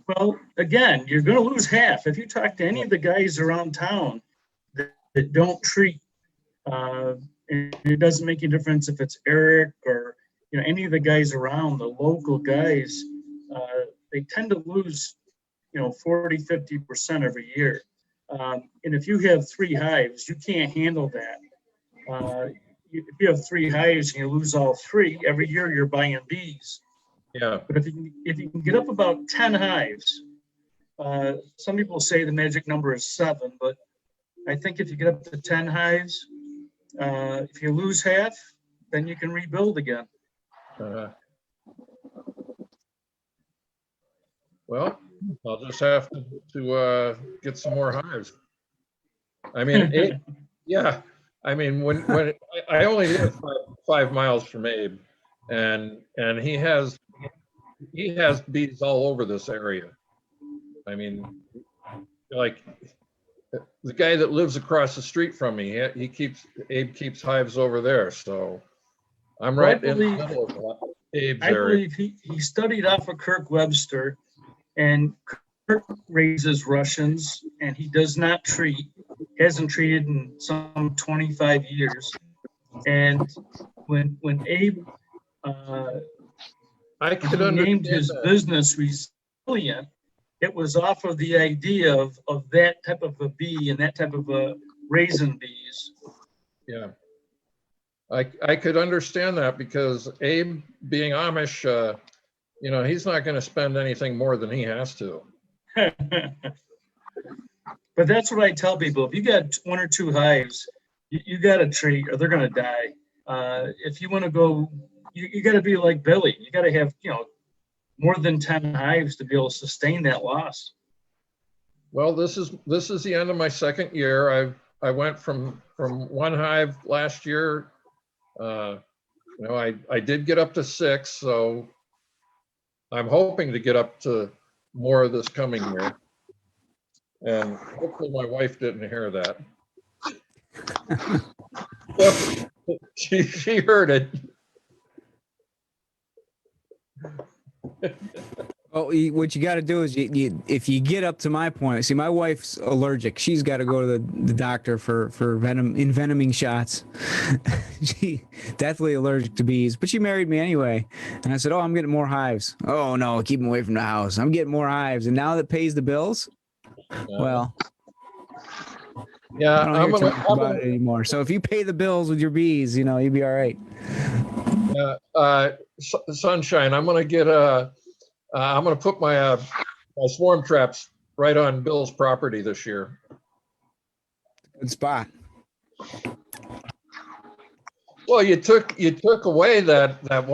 Well, again, you're going to lose half. If you talk to any of the guys around town that don't treat, and it doesn't make a difference if it's Eric or any of the guys around, the local guys, they tend to lose 40-50% every year. And if you have 3 hives, you can't handle that. If you have 3 hives and you lose all 3, every year you're buying bees. Yeah. But if you can get up about 10 hives, some people say the magic number is 7, but I think if you get up to 10 hives, if you lose half, then you can rebuild again. Well, I'll just have to get some more hives. I mean, Abe, yeah. I mean, when I only live 5 miles from Abe, and he has bees all over this area. I mean, like the guy that lives across the street from me, Abe keeps hives over there. So I'm right in the middle of Abe's I area. believe he studied off of Kirk Webster, and Kirk raises Russians, and he does not treat, hasn't treated in some 25 years. And when Abe I could named his business Resilient, it was off of the idea of that type of a bee and that type of a raisin bees. Yeah. I could understand that, because Abe, being Amish, he's not going to spend anything more than he has to. But that's what I tell people. If you got 1 or 2 hives, you got to treat or they're going to die. If you want to go, you got to be like Billy. You got to have, more than 10 hives to be able to sustain that loss. Well, this is the end of my second year. I went from one hive last year. I did get up to 6, so I'm hoping to get up to more this coming year. And hopefully my wife didn't hear that. She heard it. Well, what you got to do is if you get up to my point, see, my wife's allergic. She's got to go to the doctor for envenoming shots. She definitely allergic to bees, but she married me anyway. And I said, "Oh, I'm getting more hives." "Oh no, keep them away from the house. I'm getting more hives." And now that pays the bills, well, yeah, I don't hear too much about it anymore. So if you pay the bills with your bees, you'll be all right. Sunshine, I'm gonna put my swarm traps right on Bill's property this year. Good spot. Well, you took away that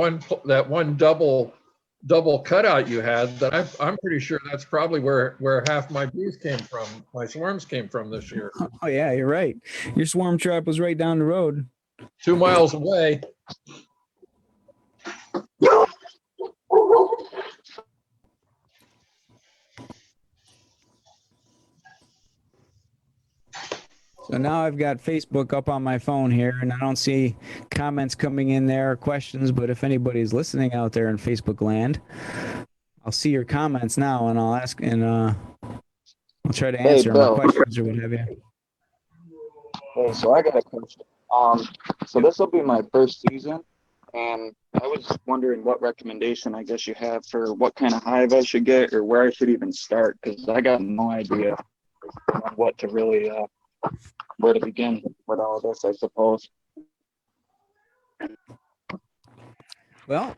one double cutout you had. That I'm pretty sure that's probably where half my bees came from. My swarms came from this year. Oh yeah, you're right. Your swarm trap was right down the road. 2 miles away. So now I've got Facebook up on my phone here, and I don't see comments coming in there or questions, but if anybody's listening out there in Facebook land, I'll see your comments now, and I'll ask, and I'll try to answer Bill. my questions or what have you. Hey, so I got a question. So this will be my first season, and I was wondering what recommendation I guess you have for what kind of hive I should get or where I should even start, because I got no idea on what to really where to begin with all of this, I suppose. Well,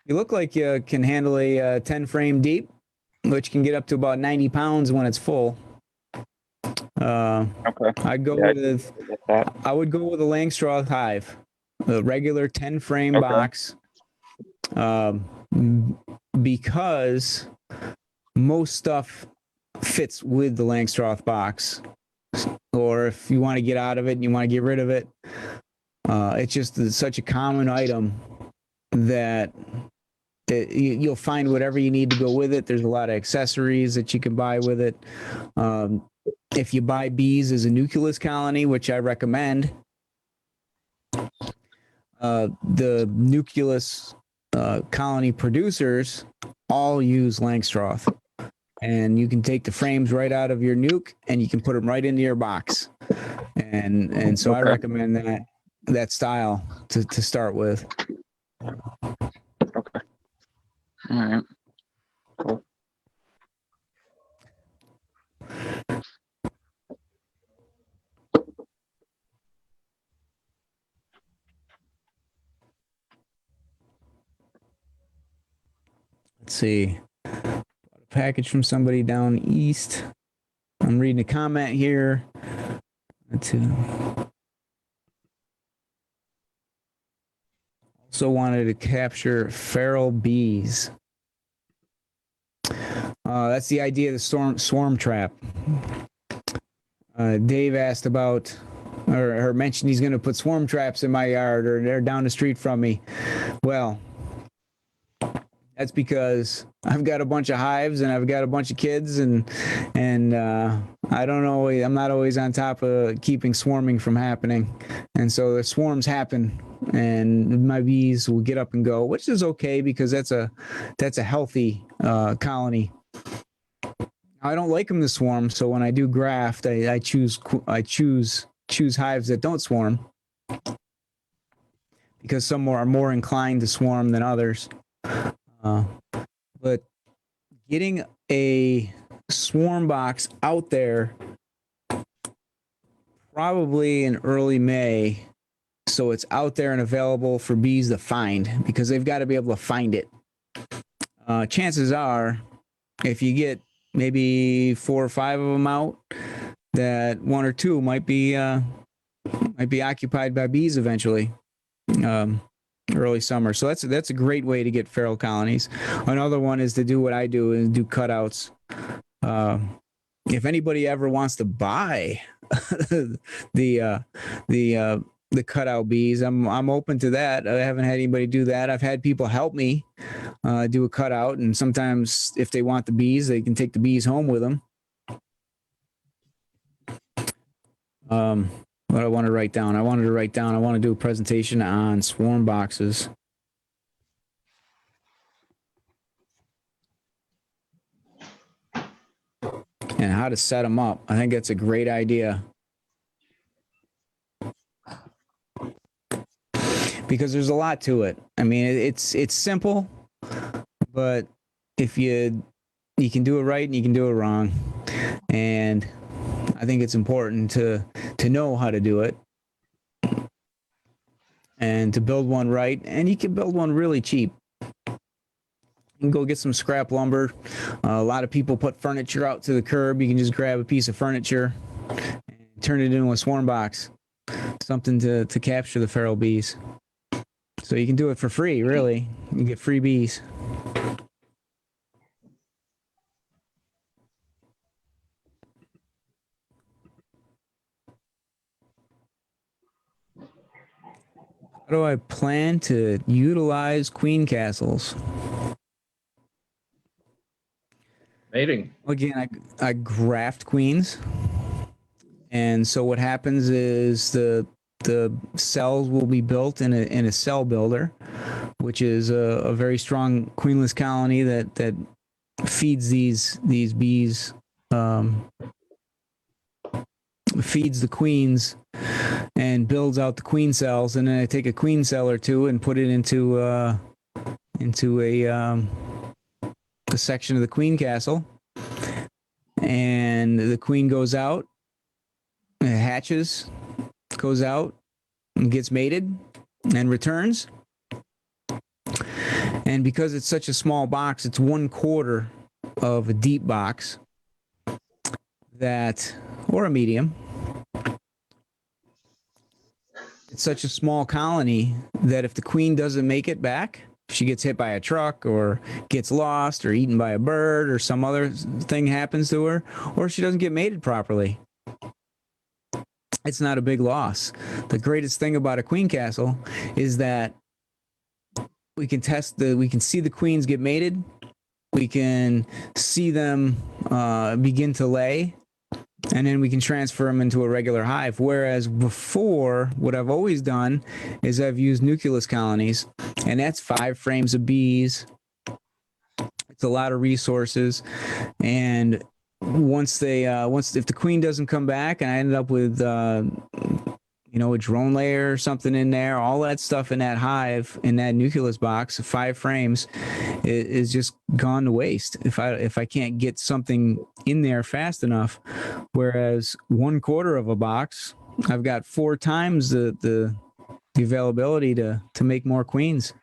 you look like you can handle a 10 frame deep, which can get up to about 90 pounds when it's full. Okay. I would go with a Langstroth hive, a regular 10 frame box, because most stuff fits with the Langstroth box. Or if you want to get out of it and you want to get rid of it, it's just such a common item that you'll find whatever you need to go with it. There's a lot of accessories that you can buy with it. If you buy bees as a nucleus colony, which I recommend, the nucleus colony producers all use Langstroth. And you can take the frames right out of your nuke and you can put them right into your box. And so I recommend that style to start with. Okay. All right. Cool. Let's see. Package from somebody down east. I'm reading a comment here. Also wanted to capture feral bees. That's the idea of the swarm trap. Dave asked about, or mentioned he's going to put swarm traps in my yard, or they're down the street from me. Well, that's because I've got a bunch of hives and I've got a bunch of kids, and I don't know. I'm not always on top of keeping swarming from happening, and so the swarms happen, and my bees will get up and go, which is okay because that's a healthy colony. I don't like them to swarm, so when I do graft, I choose hives that don't swarm because some are more inclined to swarm than others. But getting a swarm box out there probably in early May, so it's out there and available for bees to find, because they've got to be able to find it. Chances are, if you get maybe 4 or 5 of them out, that 1 or 2 might be occupied by bees eventually. Early summer. So that's a great way to get feral colonies. Another one is to do what I do and do cutouts. if anybody ever wants to buy the cutout bees, I'm open to that. I haven't had anybody do that. I've had people help me do a cutout, and sometimes if they want the bees, they can take the bees home with them. What I want to write down. I want to do a presentation on swarm boxes. And how to set them up. I think that's a great idea. Because there's a lot to it. I mean, it's simple, but if you can do it right and you can do it wrong. And I think it's important to know how to do it and to build one right. And you can build one really cheap. You can go get some scrap lumber. A lot of people put furniture out to the curb. You can just grab a piece of furniture and turn it into a swarm box, something to capture the feral bees. So you can do it for free, really. You get free bees. How do I plan to utilize queen castles? Mating. Again, I graft queens. And so what happens is the cells will be built in a cell builder, which is a very strong queenless colony that feeds these bees, feeds the queens and builds out the queen cells. And then I take a queen cell or two and put it into a section of the queen castle, and the queen goes out, hatches, goes out and gets mated and returns. And because it's such a small box, it's 1/4 of a deep box, or a medium. It's such a small colony that if the queen doesn't make it back, if she gets hit by a truck or gets lost or eaten by a bird or some other thing happens to her, or she doesn't get mated properly, it's not a big loss. The greatest thing about a queen castle is that we can see the queens get mated. We can see them begin to lay, and then we can transfer them into a regular hive. Whereas before, what I've always done is I've used nucleus colonies, and that's 5 frames of bees. It's a lot of resources, and if the queen doesn't come back, and I ended up with a drone layer or something in there, all that stuff in that hive, in that nucleus box, 5 frames, is just gone to waste if I can't get something in there fast enough. Whereas 1/4 of a box, I've got 4 times the availability to make more queens.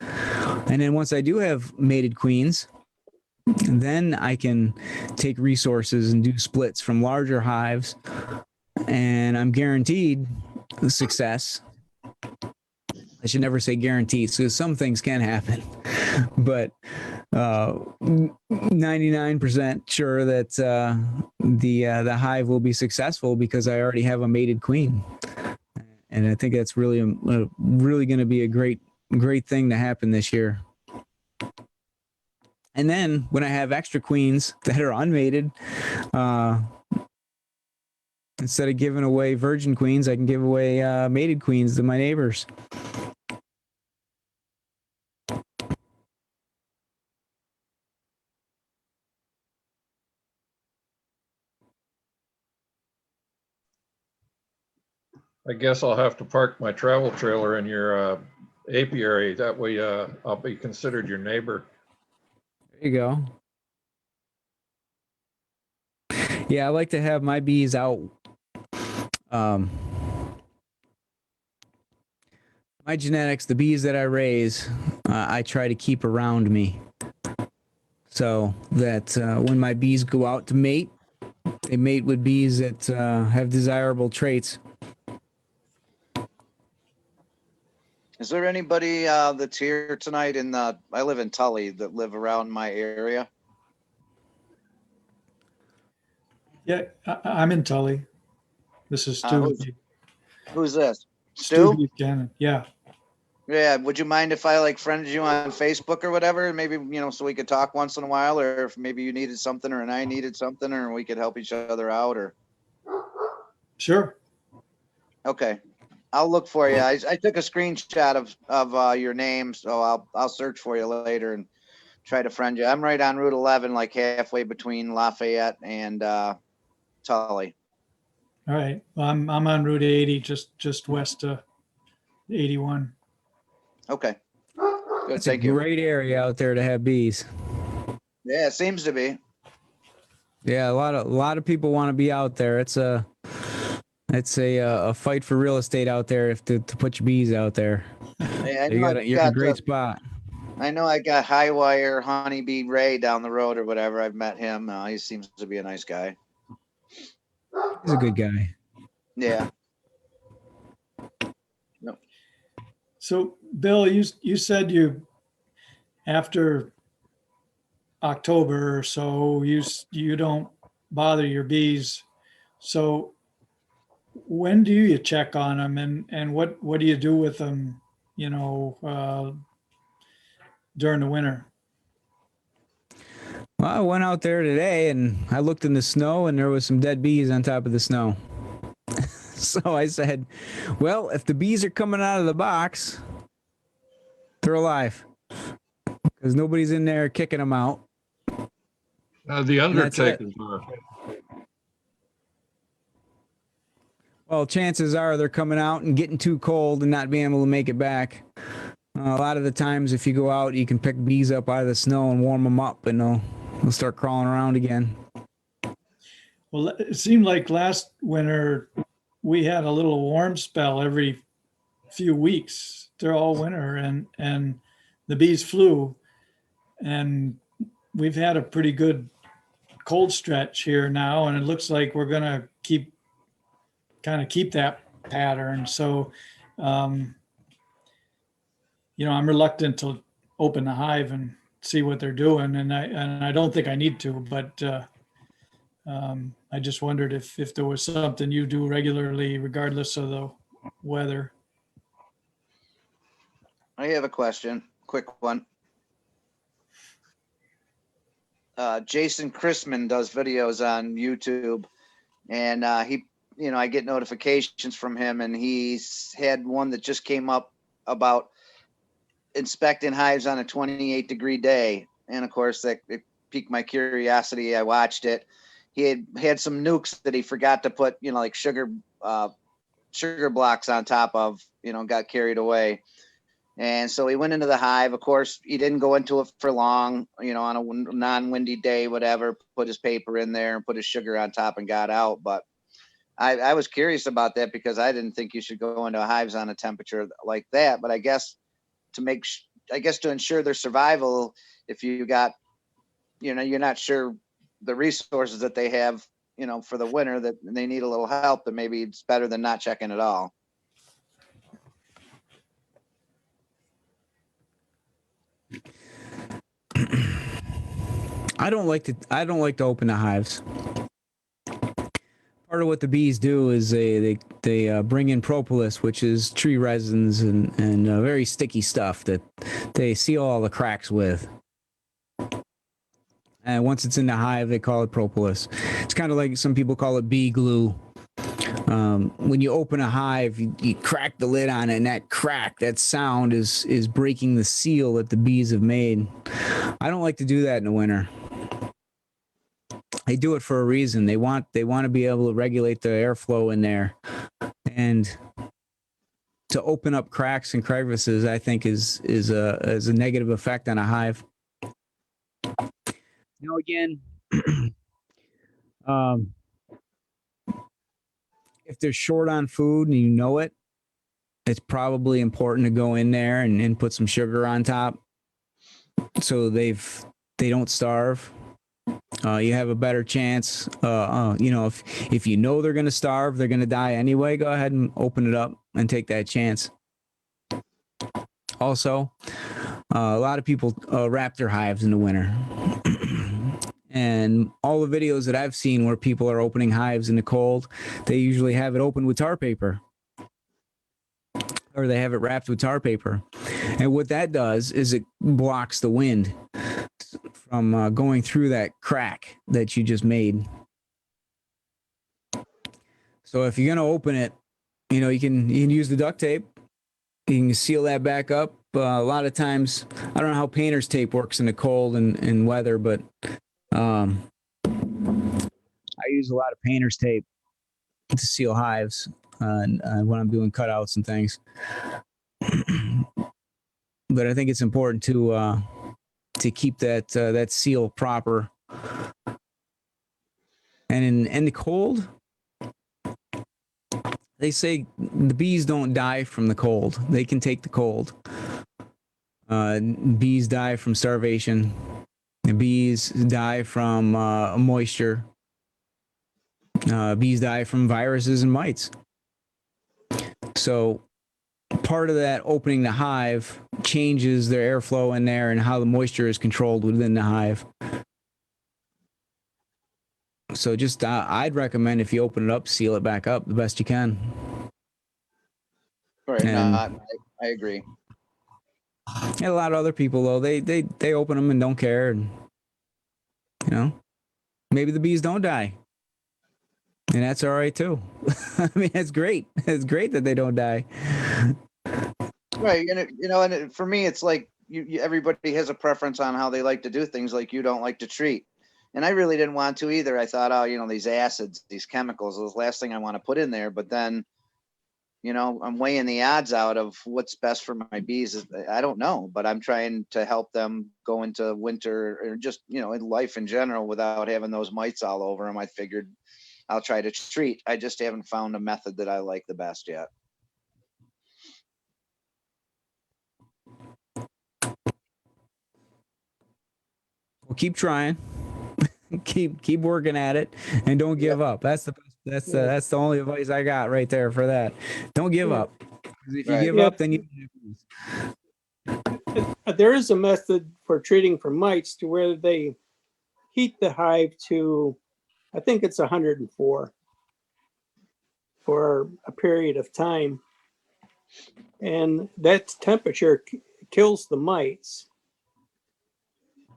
And then once I do have mated queens, then I can take resources and do splits from larger hives, and I'm guaranteed success. I should never say guaranteed, because some things can happen, but 99% sure that the hive will be successful because I already have a mated queen, and I think that's really going to be a great thing to happen this year. And then when I have extra queens that are unmated, instead of giving away virgin queens, I can give away mated queens to my neighbors. I guess I'll have to park my travel trailer in your apiary. That way I'll be considered your neighbor. There you go. Yeah, I like to have my bees out. My genetics, the bees that I raise, I try to keep around me, so that when my bees go out to mate, they mate with bees that have desirable traits. Is there anybody that's here tonight I live in Tully, that live around my area? Yeah, I'm in Tully. This is Stu. Who's this? Stu Stu? Buchanan. Yeah. Yeah, would you mind if I like friended you on Facebook or whatever? Maybe, so we could talk once in a while, or if maybe you needed something or and I needed something, or we could help each other out, or Sure. okay. I'll look for you. I took a screenshot of your name, so I'll search for you later and try to friend you. I'm right on Route 11, like halfway between Lafayette and Tully. All right. Well, I'm on Route 80, just west of 81. Okay. Good. It's a Thank you. great area out there to have bees. Yeah, it seems to be. Yeah, a lot of people want to be out there. It's a fight for real estate out there if to put your bees out there. Yeah, I So know you're in a great spot. I know I got High Wire Honeybee Ray down the road or whatever. I've met him. He seems to be a nice guy. He's a good guy. Yeah. So, Bill, you said you after October or so you don't bother your bees. So, when do you check on them, and what do you do with them? During the winter. Well, I went out there today and I looked in the snow and there was some dead bees on top of the snow. So I said, well, if the bees are coming out of the box, they're alive because nobody's in there kicking them out. The undertakers are. Well, chances are they're coming out and getting too cold and not being able to make it back. A lot of the times, if you go out, you can pick bees up out of the snow and warm them up, and they'll start crawling around again. Well, it seemed like last winter we had a little warm spell every few weeks through all winter, and the bees flew, and we've had a pretty good cold stretch here now, and it looks like we're gonna keep that pattern. So, I'm reluctant to open the hive and see what they're doing, and I don't think I need to, but I just wondered if there was something you do regularly, regardless of the weather. I have a question, quick one. Jason Chrisman does videos on YouTube, and I get notifications from him, and he's had one that just came up about inspecting hives on a 28-degree day. And of course, it piqued my curiosity. I watched it. He had some nukes that he forgot to put, like sugar blocks on top of, got carried away. And so he went into the hive. Of course, he didn't go into it for long, on a non-windy day, whatever, put his paper in there and put his sugar on top and got out. But I was curious about that because I didn't think you should go into hives on a temperature like that. But I guess to ensure their survival, if you got, you're not sure the resources that they have, for the winter, that they need a little help, then maybe it's better than not checking at all. I don't like to open the hives. Part of what the bees do is they bring in propolis, which is tree resins and very sticky stuff that they seal all the cracks with. And once it's in the hive, they call it propolis. It's kind of like some people call it bee glue. When you open a hive, you crack the lid on it, and that sound is breaking the seal that the bees have made. I don't like to do that in the winter. They do it for a reason. They want to be able to regulate the airflow in there, and to open up cracks and crevices, I think is a negative effect on a hive. Now again, if they're short on food and you know it, it's probably important to go in there and put some sugar on top, so they don't starve. You have a better chance. If you know they're going to starve, they're going to die anyway, go ahead and open it up and take that chance. Also, a lot of people wrap their hives in the winter. And all the videos that I've seen where people are opening hives in the cold, they usually have it open with tar paper, or they have it wrapped with tar paper. And what that does is it blocks the wind from going through that crack that you just made. So if you're going to open it, you can use the duct tape. You can seal that back up. A lot of times, I don't know how painter's tape works in the cold and weather, but I use a lot of painter's tape to seal hives when I'm doing cutouts and things. But I think it's important to keep that seal proper. And in the cold, they say the bees don't die from the cold. They can take the cold. Bees die from starvation. The bees die from moisture. Bees die from viruses and mites. So part of that opening the hive changes their airflow in there and how the moisture is controlled within the hive. So just I'd recommend, if you open it up, seal it back up the best you can. Right. And- I agree. And a lot of other people, though, they open them and don't care. And, maybe the bees don't die. And that's all right, too. I mean, that's great. It's great that they don't die. Right. And for me, it's like everybody has a preference on how they like to do things. Like, you don't like to treat. And I really didn't want to either. I thought, oh, these acids, these chemicals, the last thing I want to put in there. But then, I'm weighing the odds out of what's best for my bees. I don't know, but I'm trying to help them go into winter, or just, in life in general, without having those mites all over them. I figured I'll try to treat. I just haven't found a method that I like the best yet. Well, keep trying. keep working at it, and don't give up. That's the only advice I got right there for that. Don't give up. 'Cause if you give up, then you. There is a method for treating for mites to where they heat the hive to, I think it's 104 for a period of time. And that temperature kills the mites,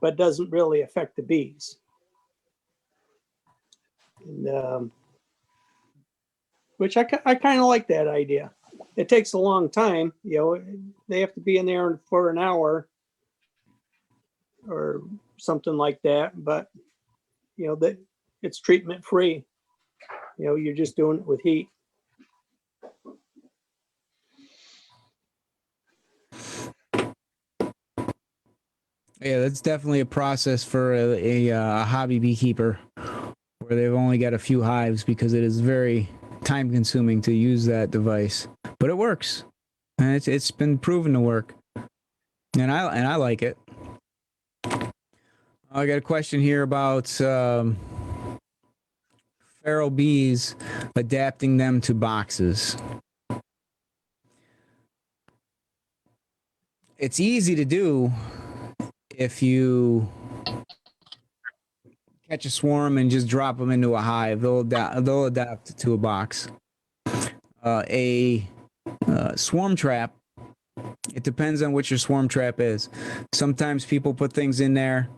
but doesn't really affect the bees. And, which I kind of like that idea. It takes a long time, they have to be in there for an hour or something like that, but that it's treatment free. You're just doing it with heat. Yeah, that's definitely a process for a hobby beekeeper, where they've only got a few hives, because it is very time consuming to use that device. But it works, and it's been proven to work, and I like it. I got a question here about feral bees, adapting them to boxes. It's easy to do if you catch a swarm and just drop them into a hive. They'll adapt to a box. A swarm trap, it depends on what your swarm trap is. Sometimes people put things in there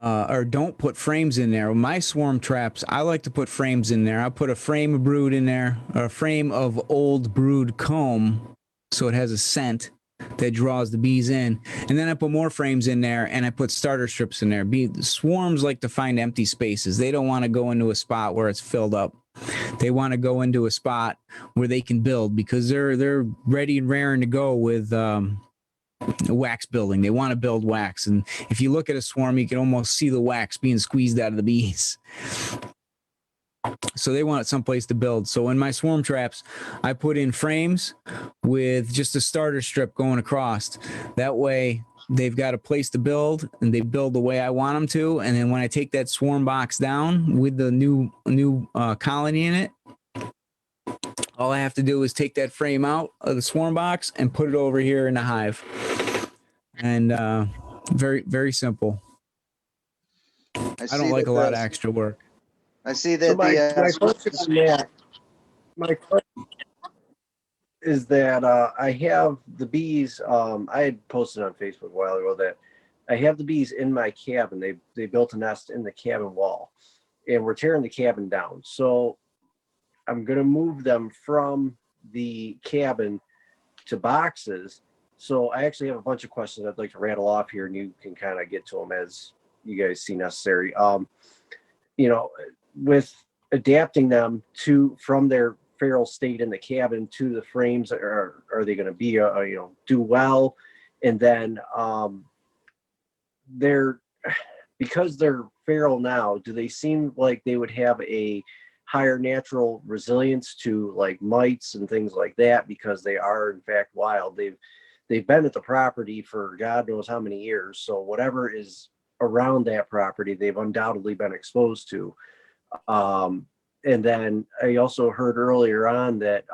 or don't put frames in there. My swarm traps, I like to put frames in there. I put a frame of brood in there, or a frame of old brood comb, so it has a scent that draws the bees in. And then I put more frames in there, and I put starter strips in there. Swarms like to find empty spaces. They don't want to go into a spot where it's filled up. They want to go into a spot where they can build, because they're ready and raring to go with wax building. They want to build wax. And if you look at a swarm, you can almost see the wax being squeezed out of the bees. So they want someplace to build. So in my swarm traps, I put in frames with just a starter strip going across. That way they've got a place to build, and they build the way I want them to. And then when I take that swarm box down with the new colony in it, all I have to do is take that frame out of the swarm box and put it over here in the hive. And very, very simple. I see don't like that a lot of the- extra work. I see So that my the, question on that, my question is that I have the bees. I had posted on Facebook a while ago that I have the bees in my cabin. They built a nest in the cabin wall, and we're tearing the cabin down. So I'm gonna move them from the cabin to boxes. So I actually have a bunch of questions I'd like to rattle off here, and you can kind of get to them as you guys see necessary. With adapting them from their feral state in the cabin to the frames, are they going to be do well? And then they're because they're feral now, do they seem like they would have a higher natural resilience to like mites and things like that, because they are in fact wild? They've been at the property for God knows how many years, so whatever is around that property they've undoubtedly been exposed to. And then I also heard earlier on that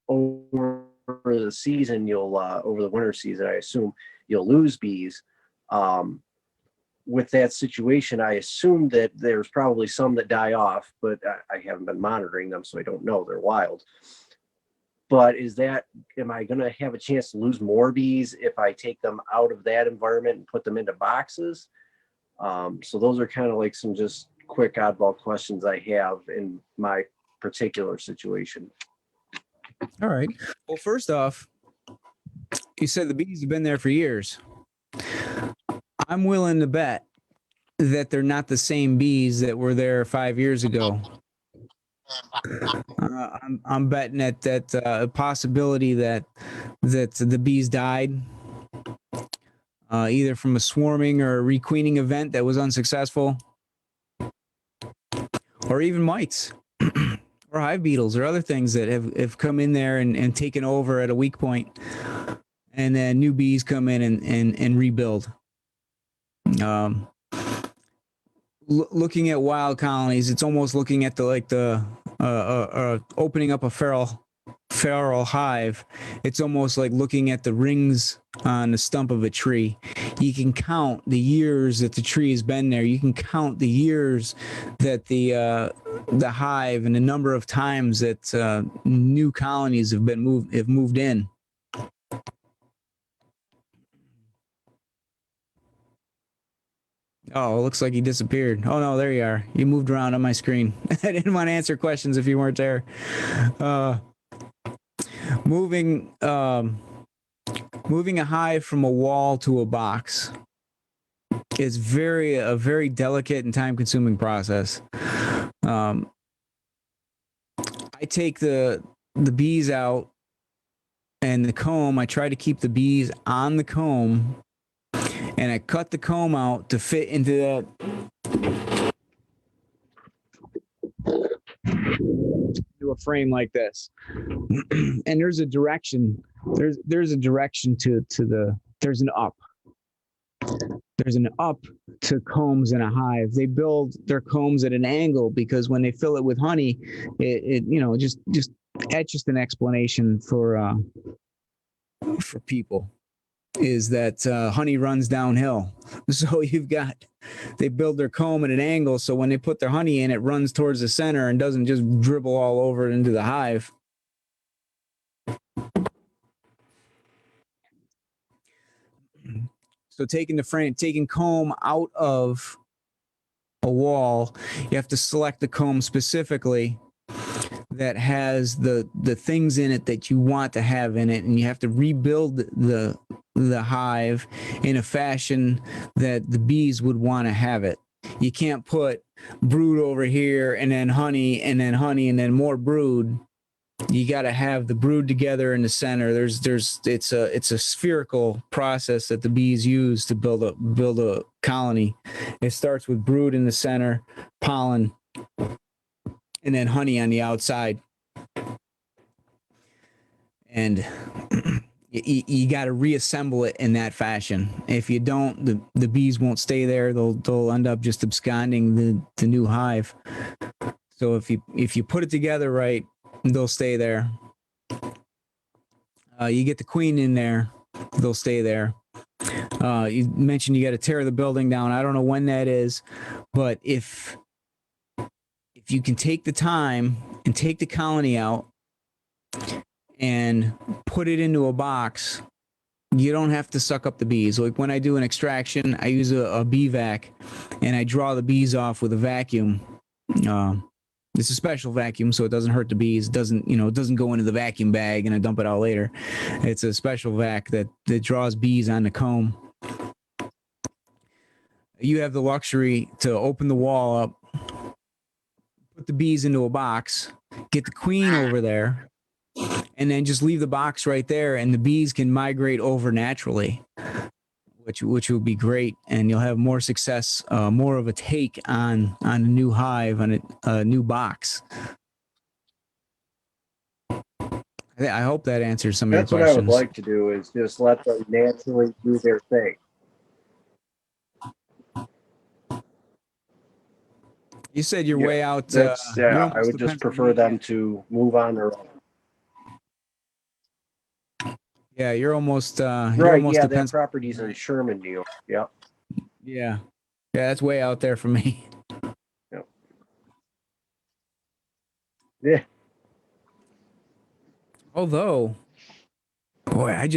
over the season, over the winter season, I assume you'll lose bees. With that situation, I assume that there's probably some that die off, but I haven't been monitoring them, so I don't know. They're wild. But am I going to have a chance to lose more bees if I take them out of that environment and put them into boxes? So those are kind of like some just quick oddball questions I have in my particular situation. All right. Well, first off, you said the bees have been there for years. I'm willing to bet that they're not the same bees that were there 5 years ago. I'm betting that a possibility that the bees died either from a swarming or a requeening event that was unsuccessful, or even mites or hive beetles or other things that have come in there and taken over at a weak point, and then new bees come in and rebuild. Looking at wild colonies, it's almost looking at the opening up a feral hive. It's almost like looking at the rings on the stump of a tree. You can count the years that the tree has been there. You can count the years that the hive and the number of times that new colonies have moved in. Oh, it looks like he disappeared. Oh no, there you are. You moved around on my screen. I didn't want to answer questions if you weren't there. Moving a hive from a wall to a box is a very delicate and time-consuming process. I take the bees out and the comb. I try to keep the bees on the comb, and I cut the comb out to fit into a frame like this. And there's a direction. There's a direction there's an up. There's an up to combs in a hive. They build their combs at an angle because when they fill it with honey, that's just an explanation for people, is that honey runs downhill. So they build their comb at an angle, so when they put their honey in, it runs towards the center and doesn't just dribble all over into the hive. So taking comb out of a wall, you have to select the comb specifically that has the things in it that you want to have in it, and you have to rebuild the hive in a fashion that the bees would want to have it. You can't put brood over here and then honey and then more brood. You got to have the brood together in the center. It's a spherical process that the bees use to build a colony. It starts with brood in the center, pollen, and then honey on the outside. And you got to reassemble it in that fashion. If you don't, the bees won't stay there. They'll end up just absconding the new hive. So if you put it together right, they'll stay there. You get the queen in there, they'll stay there. You mentioned you got to tear the building down. I don't know when that is, but if you can take the time and take the colony out and put it into a box, you don't have to suck up the bees. Like when I do an extraction, I use a bee vac and I draw the bees off with a vacuum. It's a special vacuum, so it doesn't hurt the bees. It doesn't go into the vacuum bag and I dump it out later. It's a special vac that draws bees on the comb. You have the luxury to open the wall up, put the bees into a box, get the queen over there, and then just leave the box right there, and the bees can migrate over naturally, which would be great, and you'll have more success, more of a take on a new hive, on a new box. I hope that answers some of That's your what I would questions. like to do, is just let them naturally do their thing. You said you're Yeah, way out. That's You're I almost would to just prefer them Pennsylvania. to move on their own. Yeah, you're almost Right, yeah, to that Pennsylvania. property's in Sherman, New York. Yep. Yeah, that's way out there for me. Yep. Yeah. Although, boy, I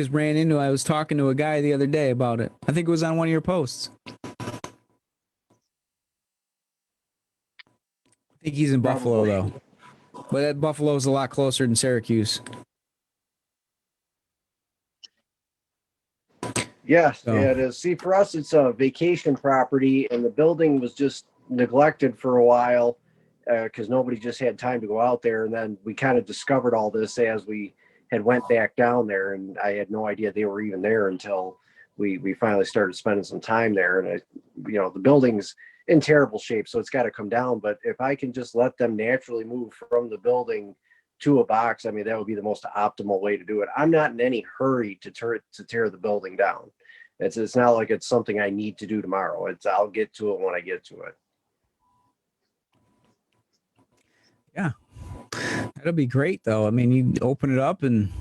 was talking to a guy the other day about it. I think it was on one of your posts. I think he's in Buffalo, Probably. though. But that Buffalo's a lot closer than Syracuse. Yes, So. yeah, it is. See, for us, it's a vacation property, and the building was just neglected for a while because nobody just had time to go out there. And then we kind of discovered all this as we had went back down there, and I had no idea they were even there until we finally started spending some time there. And the building's in terrible shape, so it's got to come down. But if I can just let them naturally move from the building to a box, I mean, that would be the most optimal way to do it. I'm not in any hurry to tear the building down. It's not like it's something I need to do tomorrow. I'll get to it when I get to it. Yeah, that'll be great, though. I mean, you open it up and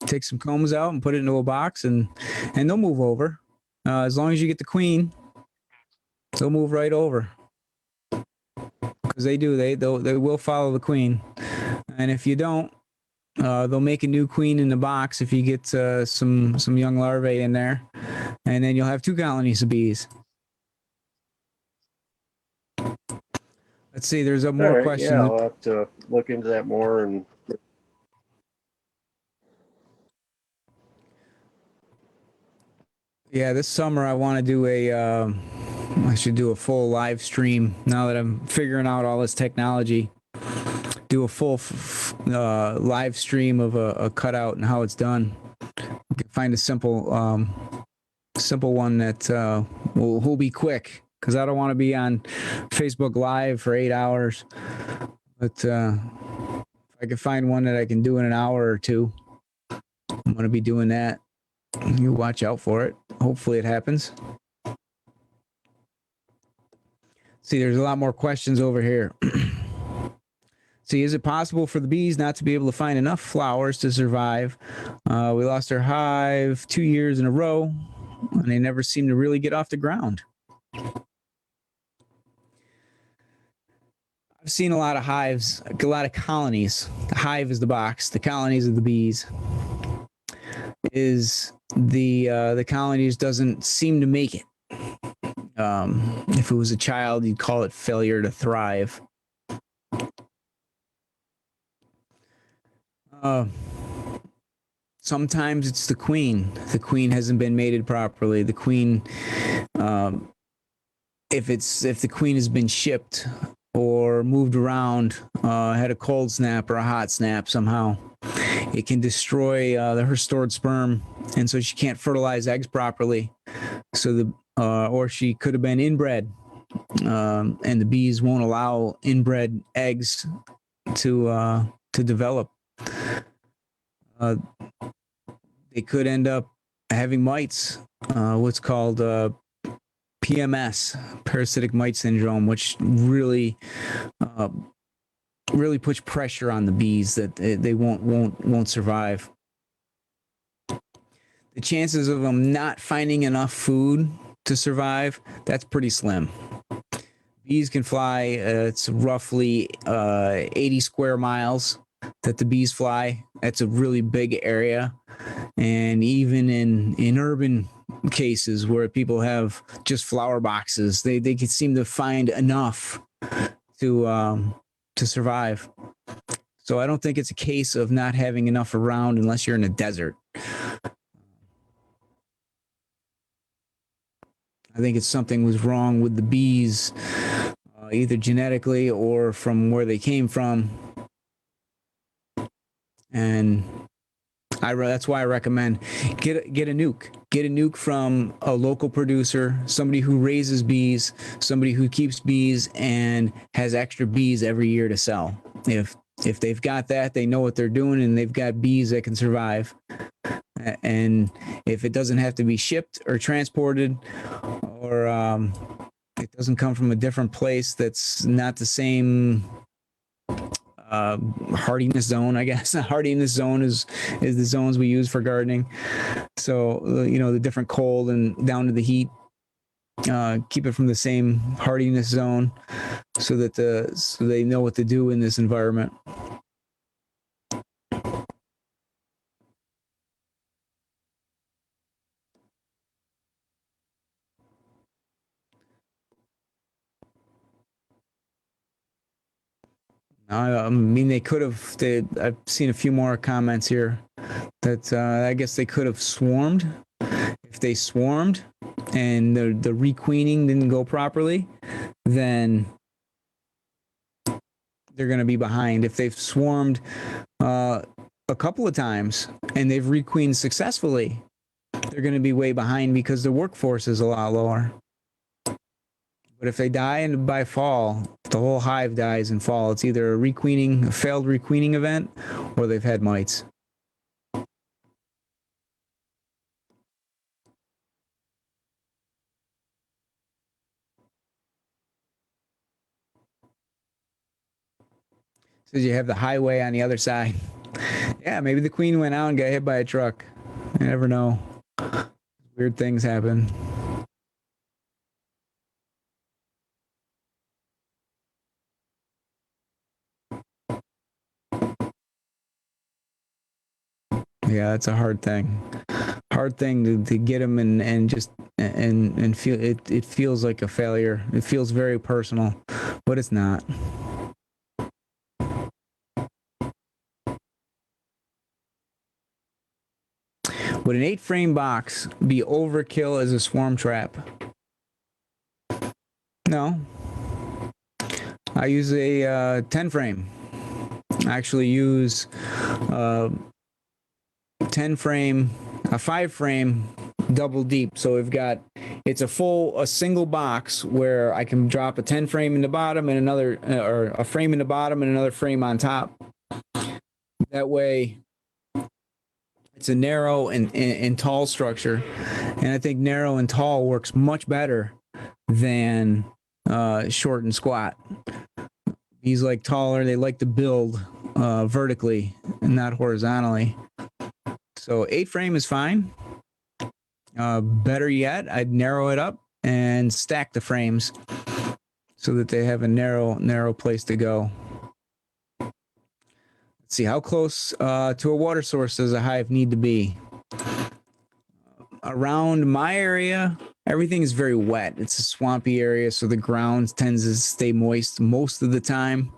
take some combs out and put it into a box, and they'll move over. As long as you get the queen, they'll move right over. Because they will follow the queen, and if you don't, they'll make a new queen in the box if you get some young larvae in there, and then you'll have 2 colonies of bees. Let's see. There's more All right, questions. yeah, I'll have to look into that more. And yeah, this summer I want to do I should do a full live stream now that I'm figuring out all this technology. Do a full live stream of a cutout and how it's done. Find a simple one that will be quick, because I don't want to be on Facebook Live for 8 hours. But if I can find one that I can do in an hour or two, I'm going to be doing that. You watch out for it. Hopefully it happens. See, there's a lot more questions over here. See, is it possible for the bees not to be able to find enough flowers to survive? We lost our hive 2 years in a row, and they never seem to really get off the ground. I've seen a lot of hives, a lot of colonies. The hive is the box. The colonies of the bees. Is the colonies doesn't seem to make it. If it was a child, you'd call it failure to thrive. Sometimes it's the queen. The queen hasn't been mated properly. The queen, if the queen has been shipped or moved around, had a cold snap or a hot snap somehow, it can destroy her stored sperm, and so she can't fertilize eggs properly. So or she could have been inbred, and the bees won't allow inbred eggs to develop. They could end up having mites, what's called PMS, parasitic mite syndrome, which really puts pressure on the bees that they won't survive. the chances of them not finding enough food to survive, that's pretty slim. Bees can fly, it's roughly 80 square miles that the bees fly. That's a really big area. And even in urban cases where people have just flower boxes, they can seem to find enough to survive. So I don't think it's a case of not having enough around unless you're in a desert. I think it's something was wrong with the bees, either genetically or from where they came from. And that's why I recommend get a nuke. Get a nuke from a local producer, somebody who raises bees, somebody who keeps bees and has extra bees every year to sell. If they've got that, they know what they're doing, and they've got bees that can survive. And if it doesn't have to be shipped or transported, or it doesn't come from a different place that's not the same hardiness zone, I guess. Hardiness zone is the zones we use for gardening. So, the different cold and down to the heat, keep it from the same hardiness zone so that so they know what to do in this environment. I mean, they could have. I've seen a few more comments here that I guess they could have swarmed. If they swarmed and the requeening didn't go properly, then they're going to be behind. If they've swarmed a couple of times and they've requeened successfully, they're going to be way behind because the workforce is a lot lower. But if they die by fall, the whole hive dies in fall. It's either a failed requeening event, or they've had mites. Says you have the highway on the other side. Yeah, maybe the queen went out and got hit by a truck. You never know. Weird things happen. Yeah, it's a hard thing. Hard thing to get them and just and feel it. It feels like a failure. It feels very personal, but it's not. Would an 8-frame box be overkill as a swarm trap? No. I use a 10-frame. I actually use 10-frame, a 5-frame double deep. So it's a single box where I can drop a 10-frame in the bottom and another, or a frame in the bottom and another frame on top. That way, it's a narrow and tall structure, and I think narrow and tall works much better than short and squat. Bees like taller. They like to build vertically and not horizontally. So 8-frame is fine. Better yet, I'd narrow it up and stack the frames so that they have a narrow place to go. Let's see, how close to a water source does a hive need to be? Around my area, everything is very wet. It's a swampy area, so the ground tends to stay moist most of the time.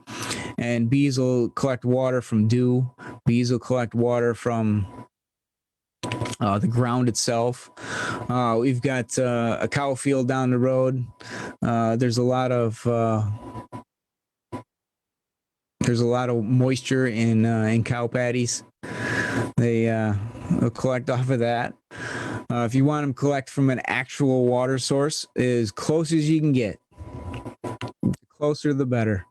And bees will collect water from dew. Bees will collect water from the ground itself. We've got a cow field down the road. There's a lot of moisture in cow patties. They collect off of that. If you want them to collect from an actual water source, as close as you can get. The closer, the better.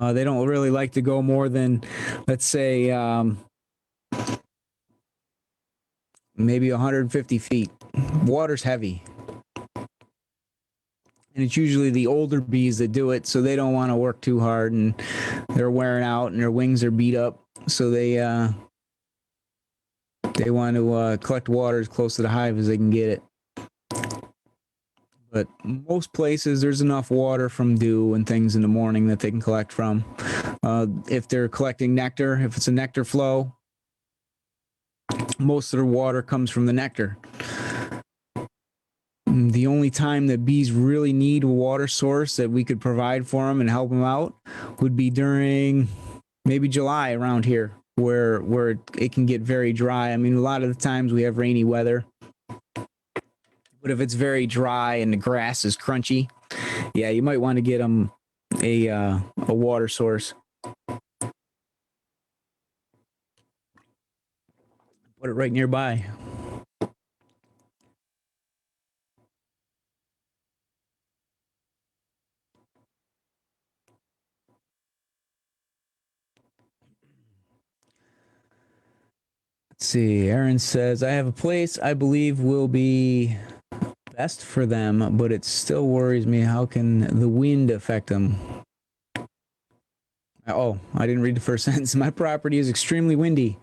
They don't really like to go more than, let's say, maybe 150 feet. Water's heavy. And it's usually the older bees that do it, so they don't want to work too hard, and they're wearing out and their wings are beat up. So they They want to collect water as close to the hive as they can get it. But most places, there's enough water from dew and things in the morning that they can collect from. If they're collecting nectar, if it's a nectar flow, most of their water comes from the nectar. The only time that bees really need a water source that we could provide for them and help them out would be during maybe July around here, where it can get very dry. I mean, a lot of the times we have rainy weather, but if it's very dry and the grass is crunchy, yeah, you might want to get them a water source. Put it right nearby. Let's see. Aaron says, I have a place I believe will be best for them, but it still worries me. How can the wind affect them? Oh, I didn't read the first sentence. My property is extremely windy.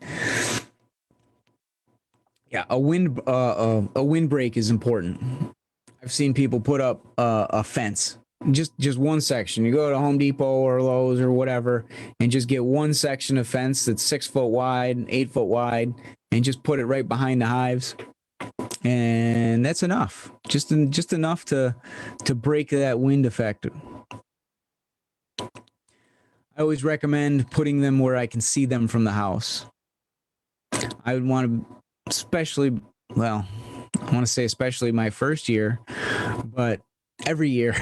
Yeah, a windbreak is important. I've seen people put up a fence, just one section. You go to Home Depot or Lowe's or whatever, and just get one section of fence that's 6 foot wide, 8 foot wide, and just put it right behind the hives, and that's enough. Just enough to break that wind effect. I always recommend putting them where I can see them from the house. I would want to, especially my first year, but every year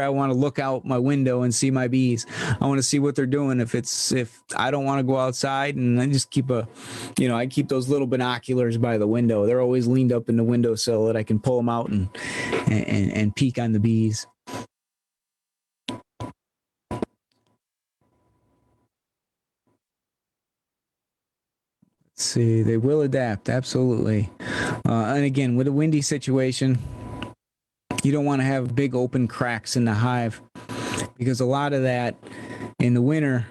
I want to look out my window and see my bees. I want to see what they're doing. If I don't want to go outside, and I just keep I keep those little binoculars by the window. They're always leaned up in the windowsill that I can pull them out and peek on the bees. Let's see, they will adapt, absolutely. And again, with a windy situation, you don't want to have big open cracks in the hive, because a lot of that in the winter,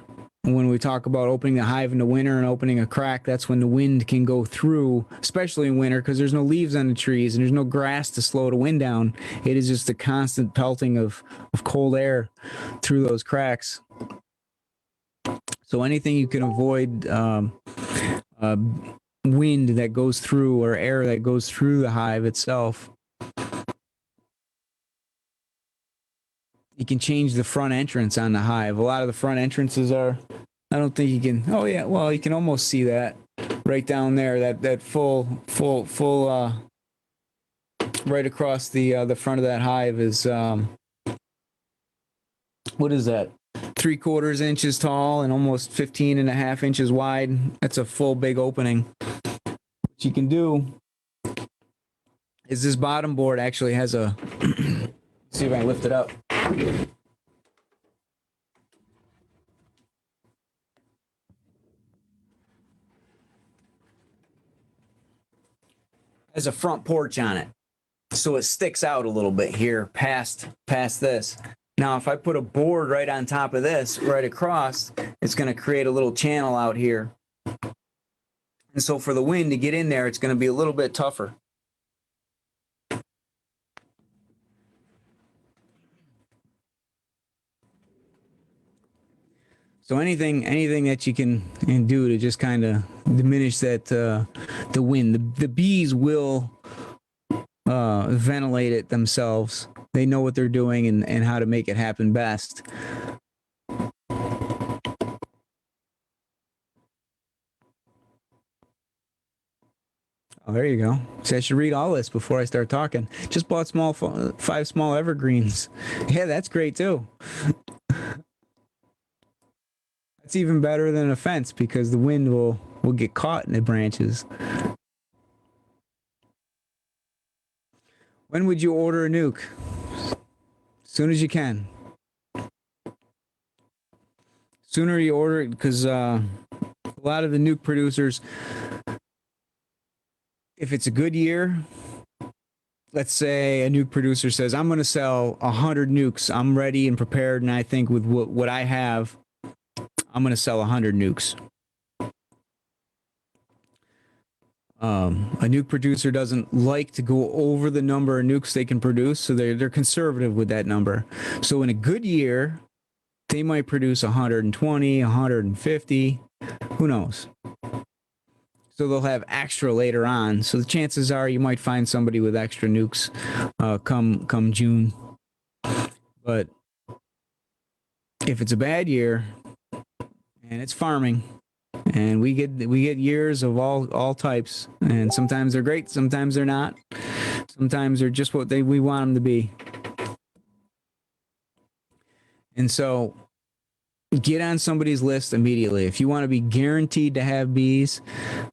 when we talk about opening the hive in the winter and opening a crack, that's when the wind can go through, especially in winter, because there's no leaves on the trees and there's no grass to slow the wind down. It is just a constant pelting of cold air through those cracks. So anything you can avoid wind that goes through, or air that goes through the hive itself. You can change the front entrance on the hive. A lot of the front entrances are, I don't think you can, oh yeah, well, you can almost see that right down there, that full right across the front of that hive is, what is that? 3/4 inches tall and almost 15.5 inches wide. That's a full big opening. What you can do is, this bottom board actually has a, see if I can lift it up. Has a front porch on it, so it sticks out a little bit here past this. Now, if I put a board right on top of this, right across, it's going to create a little channel out here. And so for the wind to get in there, it's going to be a little bit tougher. So anything that you can do to just kind of diminish that the wind. The bees will ventilate it themselves. They know what they're doing and how to make it happen best. Oh, there you go. See, I should read all this before I start talking. Just bought 5 small evergreens. Yeah, that's great too. That's even better than a fence, because the wind will get caught in the branches. When would you order a nuke? As soon as you can. Sooner you order it, because a lot of the nuke producers, if it's a good year, let's say a nuke producer says, I'm going to sell 100 nukes. I'm ready and prepared, and I think with what I have, I'm going to sell 100 nukes. A nuke producer doesn't like to go over the number of nukes they can produce, so they're conservative with that number. So in a good year, they might produce 120, 150, who knows? So they'll have extra later on. So the chances are you might find somebody with extra nukes come June. But if it's a bad year and it's farming, and we get years of all types, and sometimes they're great, sometimes they're not, sometimes they're just what we want them to be. And so get on somebody's list immediately. If you want to be guaranteed to have bees,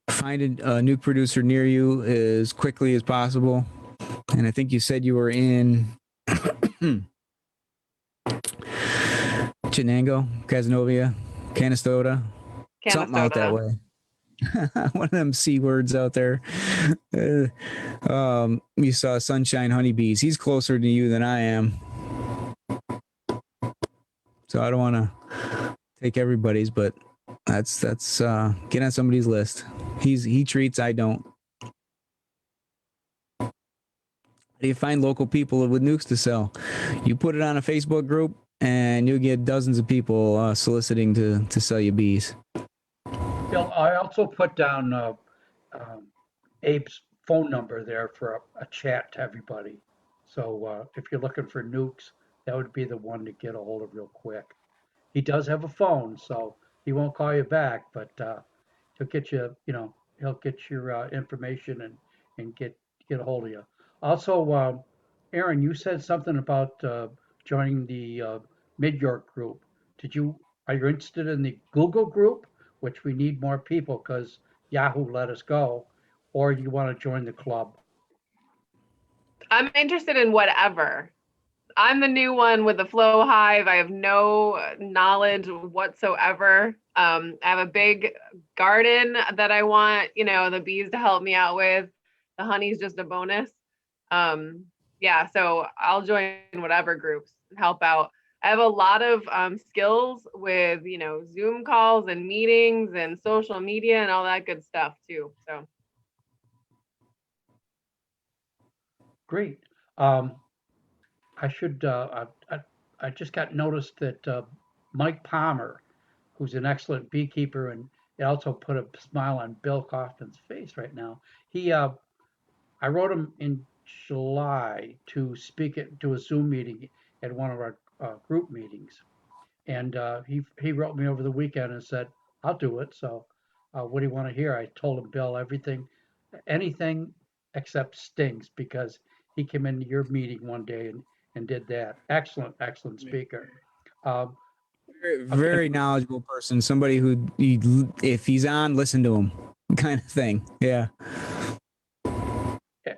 find a nuke producer near you as quickly as possible. And I think you said you were in Chenango, Casanova, Canastota, something out that way. One of them C words out there. You saw Sunshine Honeybees. He's closer to you than I am. So I don't want to take everybody's, but that's get on somebody's list. He treats, I don't. How do you find local people with nukes to sell? You put it on a Facebook group and you'll get dozens of people soliciting to sell you bees. Bill, I also put down Abe's phone number there for a chat to everybody. So if you're looking for nukes, that would be the one to get a hold of real quick. He does have a phone, so he won't call you back, but he'll get you, he'll get your information and get a hold of you. Also, Aaron, you said something about joining the Mid-York group. Are you interested in the Google group, which we need more people because Yahoo let us go, or do you want to join the club? I'm interested in whatever. I'm the new one with the Flow Hive. I have no knowledge whatsoever. I have a big garden that I want, the bees to help me out with. The honey's just a bonus. Yeah, so I'll join whatever groups and help out. I have a lot of skills with, Zoom calls and meetings and social media and all that good stuff too. So. Great. I should, I just got noticed that Mike Palmer, who's an excellent beekeeper, and it also put a smile on Bill Kaufman's face right now. I wrote him in July to speak to a Zoom meeting at one of our group meetings. And he wrote me over the weekend and said, I'll do it. So what do you want to hear? I told him, Bill, anything except stings, because he came into your meeting one day and did that. Excellent speaker. Very knowledgeable person. Somebody who, if he's on, listen to him, kind of thing. Yeah.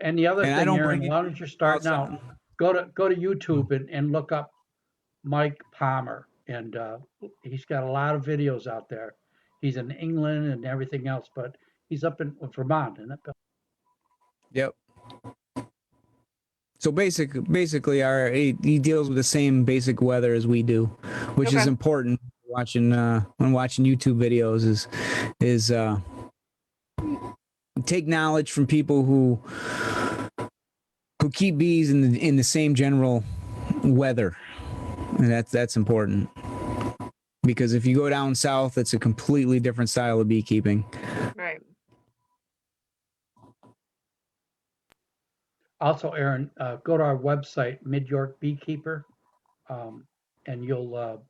And the other thing, Aaron, as long as you're starting out, go to YouTube and look up Mike Palmer, and he's got a lot of videos out there. He's in England and everything else, but he's up in Vermont, isn't it, Bill? Yep. So basically, he deals with the same basic weather as we do, which is important. When watching YouTube videos is take knowledge from people who keep bees in the same general weather, and that's important. Because if you go down south, it's a completely different style of beekeeping. Right. Also, Aaron, go to our website, Mid-York Beekeeper, and you'll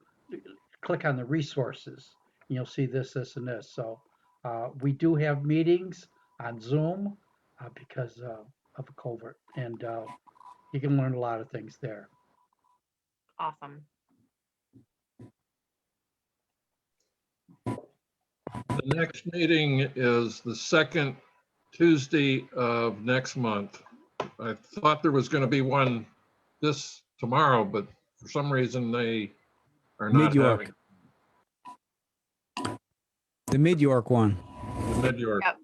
click on the resources, and you'll see this, and this. So we do have meetings on Zoom because of a covert, and you can learn a lot of things there. Awesome. The next meeting is the second Tuesday of next month. I thought there was going to be one tomorrow, but for some reason they are not Mid-York. having. The Mid-York one. The Mid-York. Yep.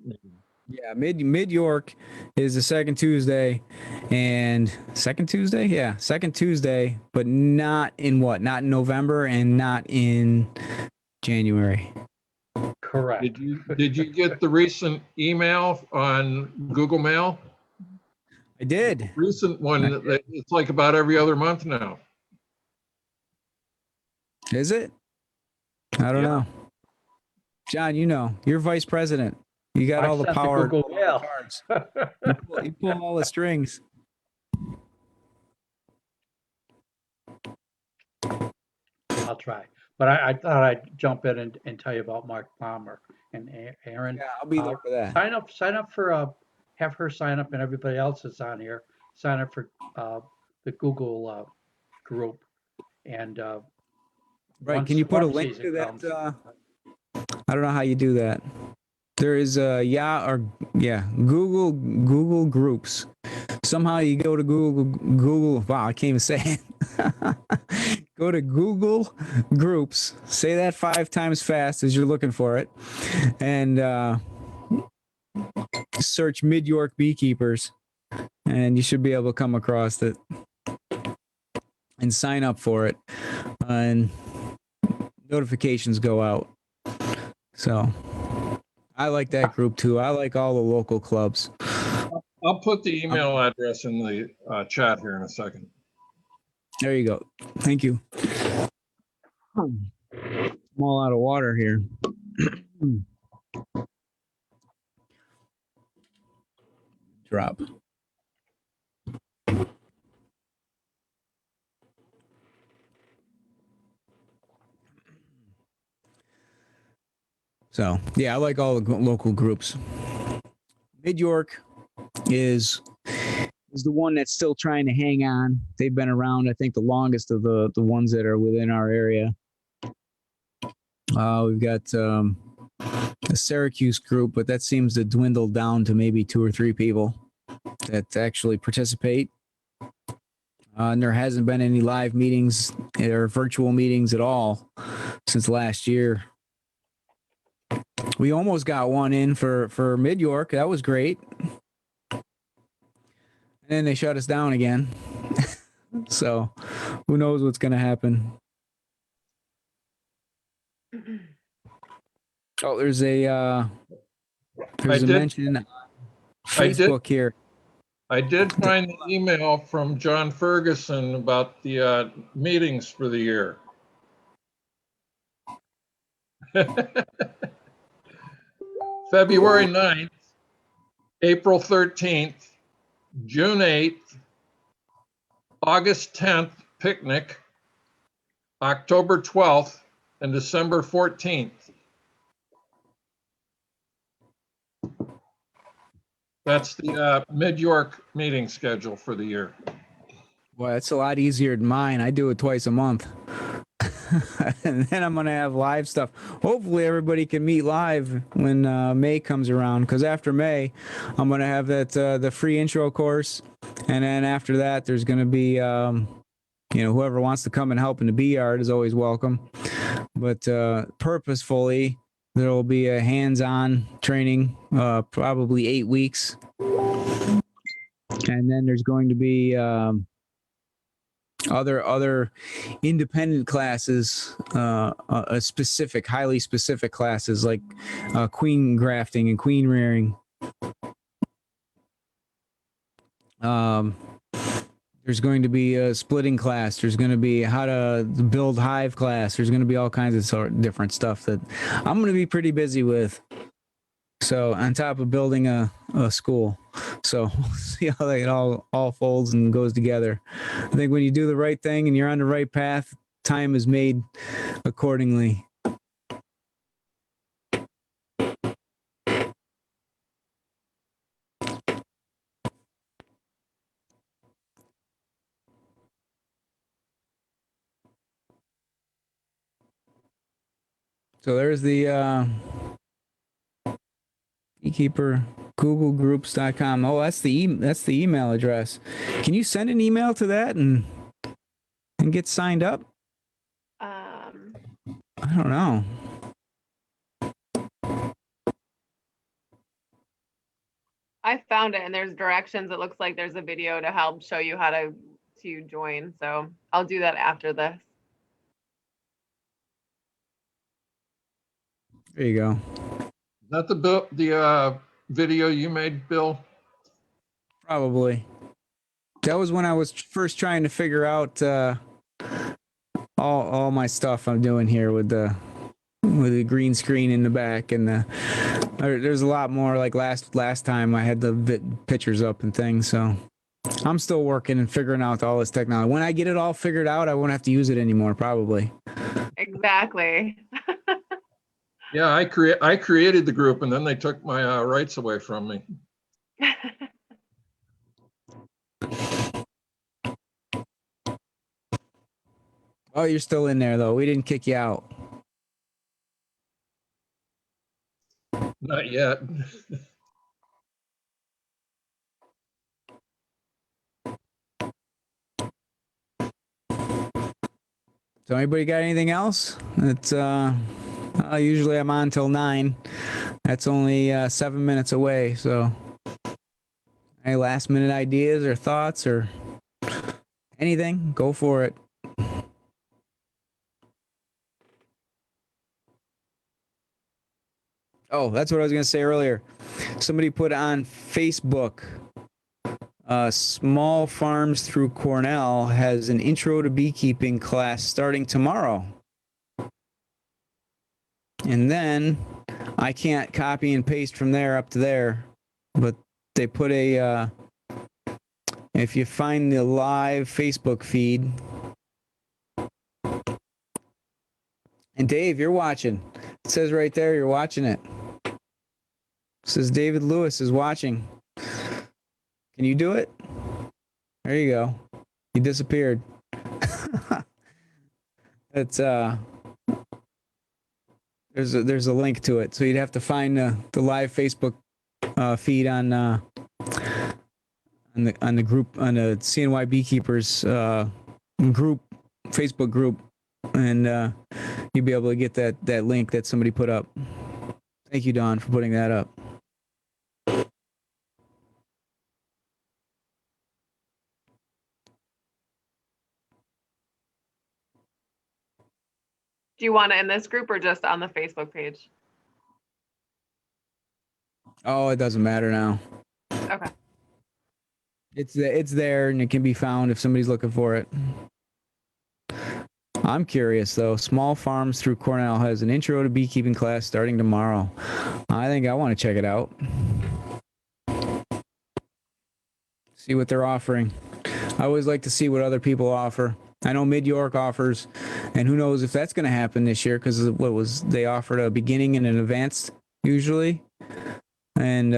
Yeah, Mid-York is the second Tuesday, and second Tuesday, but not in November and not in January. Correct. Did you get the recent email on Google Mail? I did. Recent one, it's like about every other month now. Is it? I don't Yeah. know. John, you're vice president. You got I all the sent power. Google Mail. Cards. You pull all the strings. I'll try. But I thought I'd jump in and tell you about Mark Palmer and Aaron. Yeah, I'll be there for that. Sign up for, have her sign up and everybody else that's on here, sign up for the Google group. And Right. Can you put a link to that? I don't know how you do that. There is Google Groups. Somehow you go to Google. Wow, I can't even say it. Go to Google Groups. Say that 5 times fast as you're looking for it, and search Mid York Beekeepers, and you should be able to come across it and sign up for it, and notifications go out. So I like that group too. I like all the local clubs. I'll put the email address in the chat here in a second. There you go. Thank you. I'm all out of water here. Drop. So, yeah, I like all the local groups. Mid York is the one that's still trying to hang on. They've been around, I think, the longest of the ones that are within our area. We've got a Syracuse group, but that seems to dwindle down to maybe 2 or 3 people that actually participate. And there hasn't been any live meetings or virtual meetings at all since last year. We almost got one in for Mid York. That was great. And then they shut us down again. So who knows what's going to happen. Oh, there's a mention on Facebook here. I did find the email from John Ferguson about the meetings for the year. February 9th, April 13th, June 8th, August 10th, picnic, October 12th, and December 14th. That's the Mid York meeting schedule for the year. Well, it's a lot easier than mine. I do it twice a month. And then I'm going to have live stuff. Hopefully everybody can meet live when May comes around, because after May, I'm going to have that the free intro course. And then after that, there's going to be, whoever wants to come and help in the bee yard is always welcome. But purposefully, there will be a hands-on training, probably 8 weeks. And then there's going to be other independent classes, highly specific classes like queen grafting and queen rearing. There's going to be a splitting class. There's going to be how to build hive class. There's going to be all kinds of different stuff that I'm going to be pretty busy with. So on top of building a school. So we'll see how that all folds and goes together. I think when you do the right thing and you're on the right path, time is made accordingly. So there's the Beekeeper, GoogleGroups.com. Oh, that's the email address. Can you send an email to that and get signed up? I don't know. I found it, and there's directions. It looks like there's a video to help show you how to join. So I'll do that after this. There you go. Is that the video you made, Bill? Probably. That was when I was first trying to figure out all my stuff I'm doing here with the green screen in the back, and there's a lot more. Like last time I had the pictures up and things, so I'm still working and figuring out all this technology. When I get it all figured out, I won't have to use it anymore, probably. Exactly. Yeah, I created the group, and then they took my rights away from me. Oh, you're still in there though. We didn't kick you out. Not yet. So anybody got anything else? It's usually I'm on till 9. That's only 7 minutes away. So any last minute ideas or thoughts or anything? Go for it. Oh, that's what I was going to say earlier. Somebody put on Facebook, Small Farms Through Cornell has an intro to beekeeping class starting tomorrow. And then I can't copy and paste from there up to there, but they put if you find the live Facebook feed, and Dave, you're watching. It says right there, you're watching it. It says David Lewis is watching. Can you do it? There you go. He disappeared. It's there's a link to it, so you'd have to find the live Facebook feed on the group, on the CNY Beekeepers group, Facebook group, and you'll be able to get that link that somebody put up. Thank you, Don, for putting that up. Do you want it in this group or just on the Facebook page? Oh, it doesn't matter now. Okay. It's there, and it can be found if somebody's looking for it. I'm curious though. Small Farms Through Cornell has an intro to beekeeping class starting tomorrow. I think I want to check it out. See what they're offering. I always like to see what other people offer. I know Mid York offers, and who knows if that's going to happen this year, because they offered a beginning and an advanced usually, and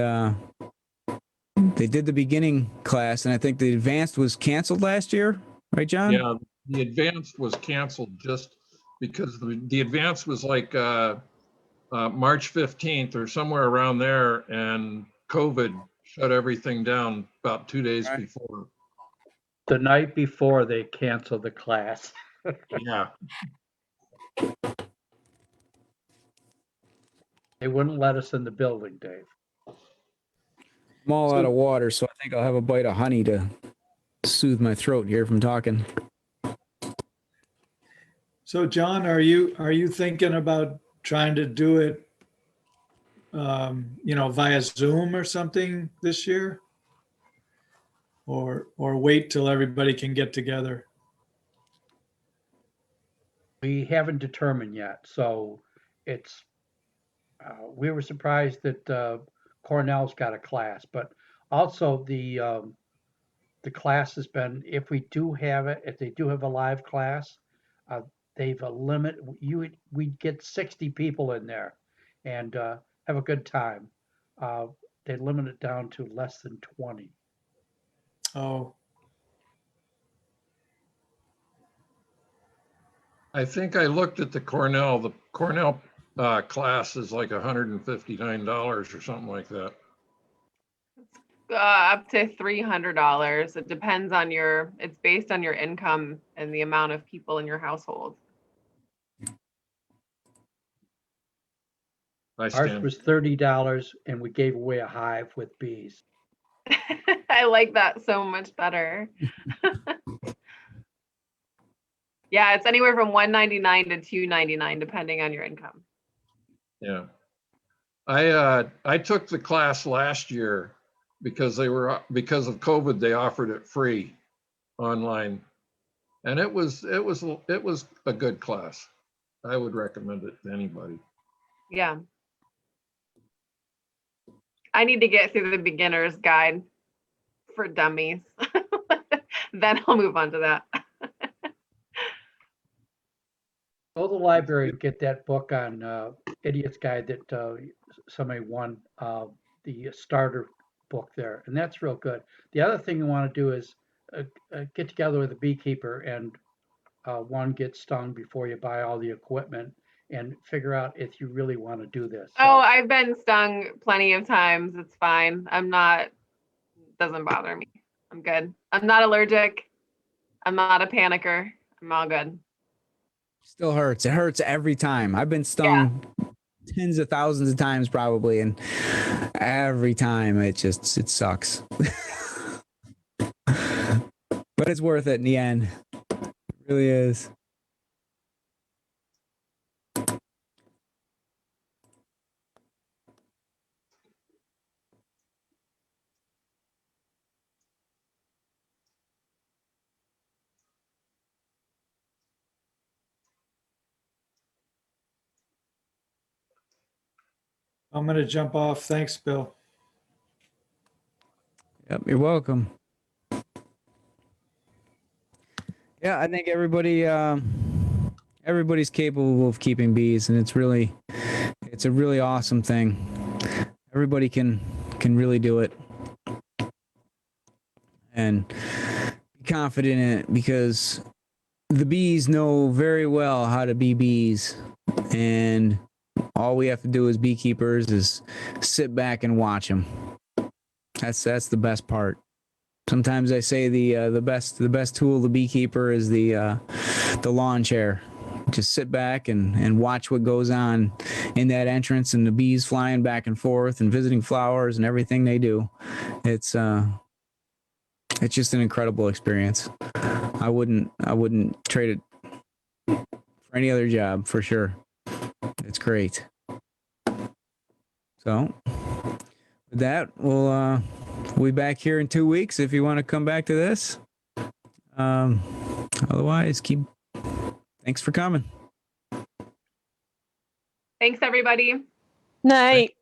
they did the beginning class, and I think the advanced was canceled last year, right, John? Yeah, the advanced was canceled just because the advanced was like March 15th or somewhere around there, and COVID shut everything down about 2 days before. The night before they canceled the class. Yeah. They wouldn't let us in the building, Dave. I'm all out of water, so I think I'll have a bite of honey to soothe my throat here from talking. So John, are you thinking about trying to do it, via Zoom or something this year? Or wait till everybody can get together? We haven't determined yet, so it's, we were surprised that Cornell's got a class, but also the class has been, if they do have a live class, they've a limit. We get 60 people in there and have a good time. They limit it down to less than 20. Oh, I think I looked at the Cornell. The Cornell class is like $159 or something like that. Up to $300. It depends on it's based on your income and the amount of people in your household. Ours was $30 and we gave away a hive with bees. I like that so much better. Yeah, it's anywhere from $199 to $299 depending on your income. Yeah. I took the class last year because because of COVID, they offered it free online. And it was a good class. I would recommend it to anybody. Yeah. I need to get through the beginner's guide for dummies. Then I'll move on to that. Go to the library and get that book on Idiot's Guide that somebody won, the starter book there, and that's real good. The other thing you want to do is get together with a beekeeper and one, get stung before you buy all the equipment and figure out if you really want to do this. Oh, I've been stung plenty of times. It's fine. Doesn't bother me. I'm good. I'm not allergic. I'm not a panicker. I'm all good. Still hurts. It hurts every time. I've been stung tens of thousands of times probably, and every time it sucks. But it's worth it in the end. It really is. I'm going to jump off. Thanks, Bill. Yep, you're welcome. Yeah, I think everybody's capable of keeping bees, and it's a really awesome thing. Everybody can really do it, and be confident in it, because the bees know very well how to be bees, and all we have to do as beekeepers is sit back and watch them. That's the best part. Sometimes I say the best tool of the beekeeper is the lawn chair. Just sit back and watch what goes on in that entrance, and the bees flying back and forth and visiting flowers and everything they do. It's just an incredible experience. I wouldn't trade it for any other job, for sure. It's great. So with that, we'll be back here in 2 weeks if you want to come back to this. Otherwise, thanks for coming. Thanks, everybody. Night.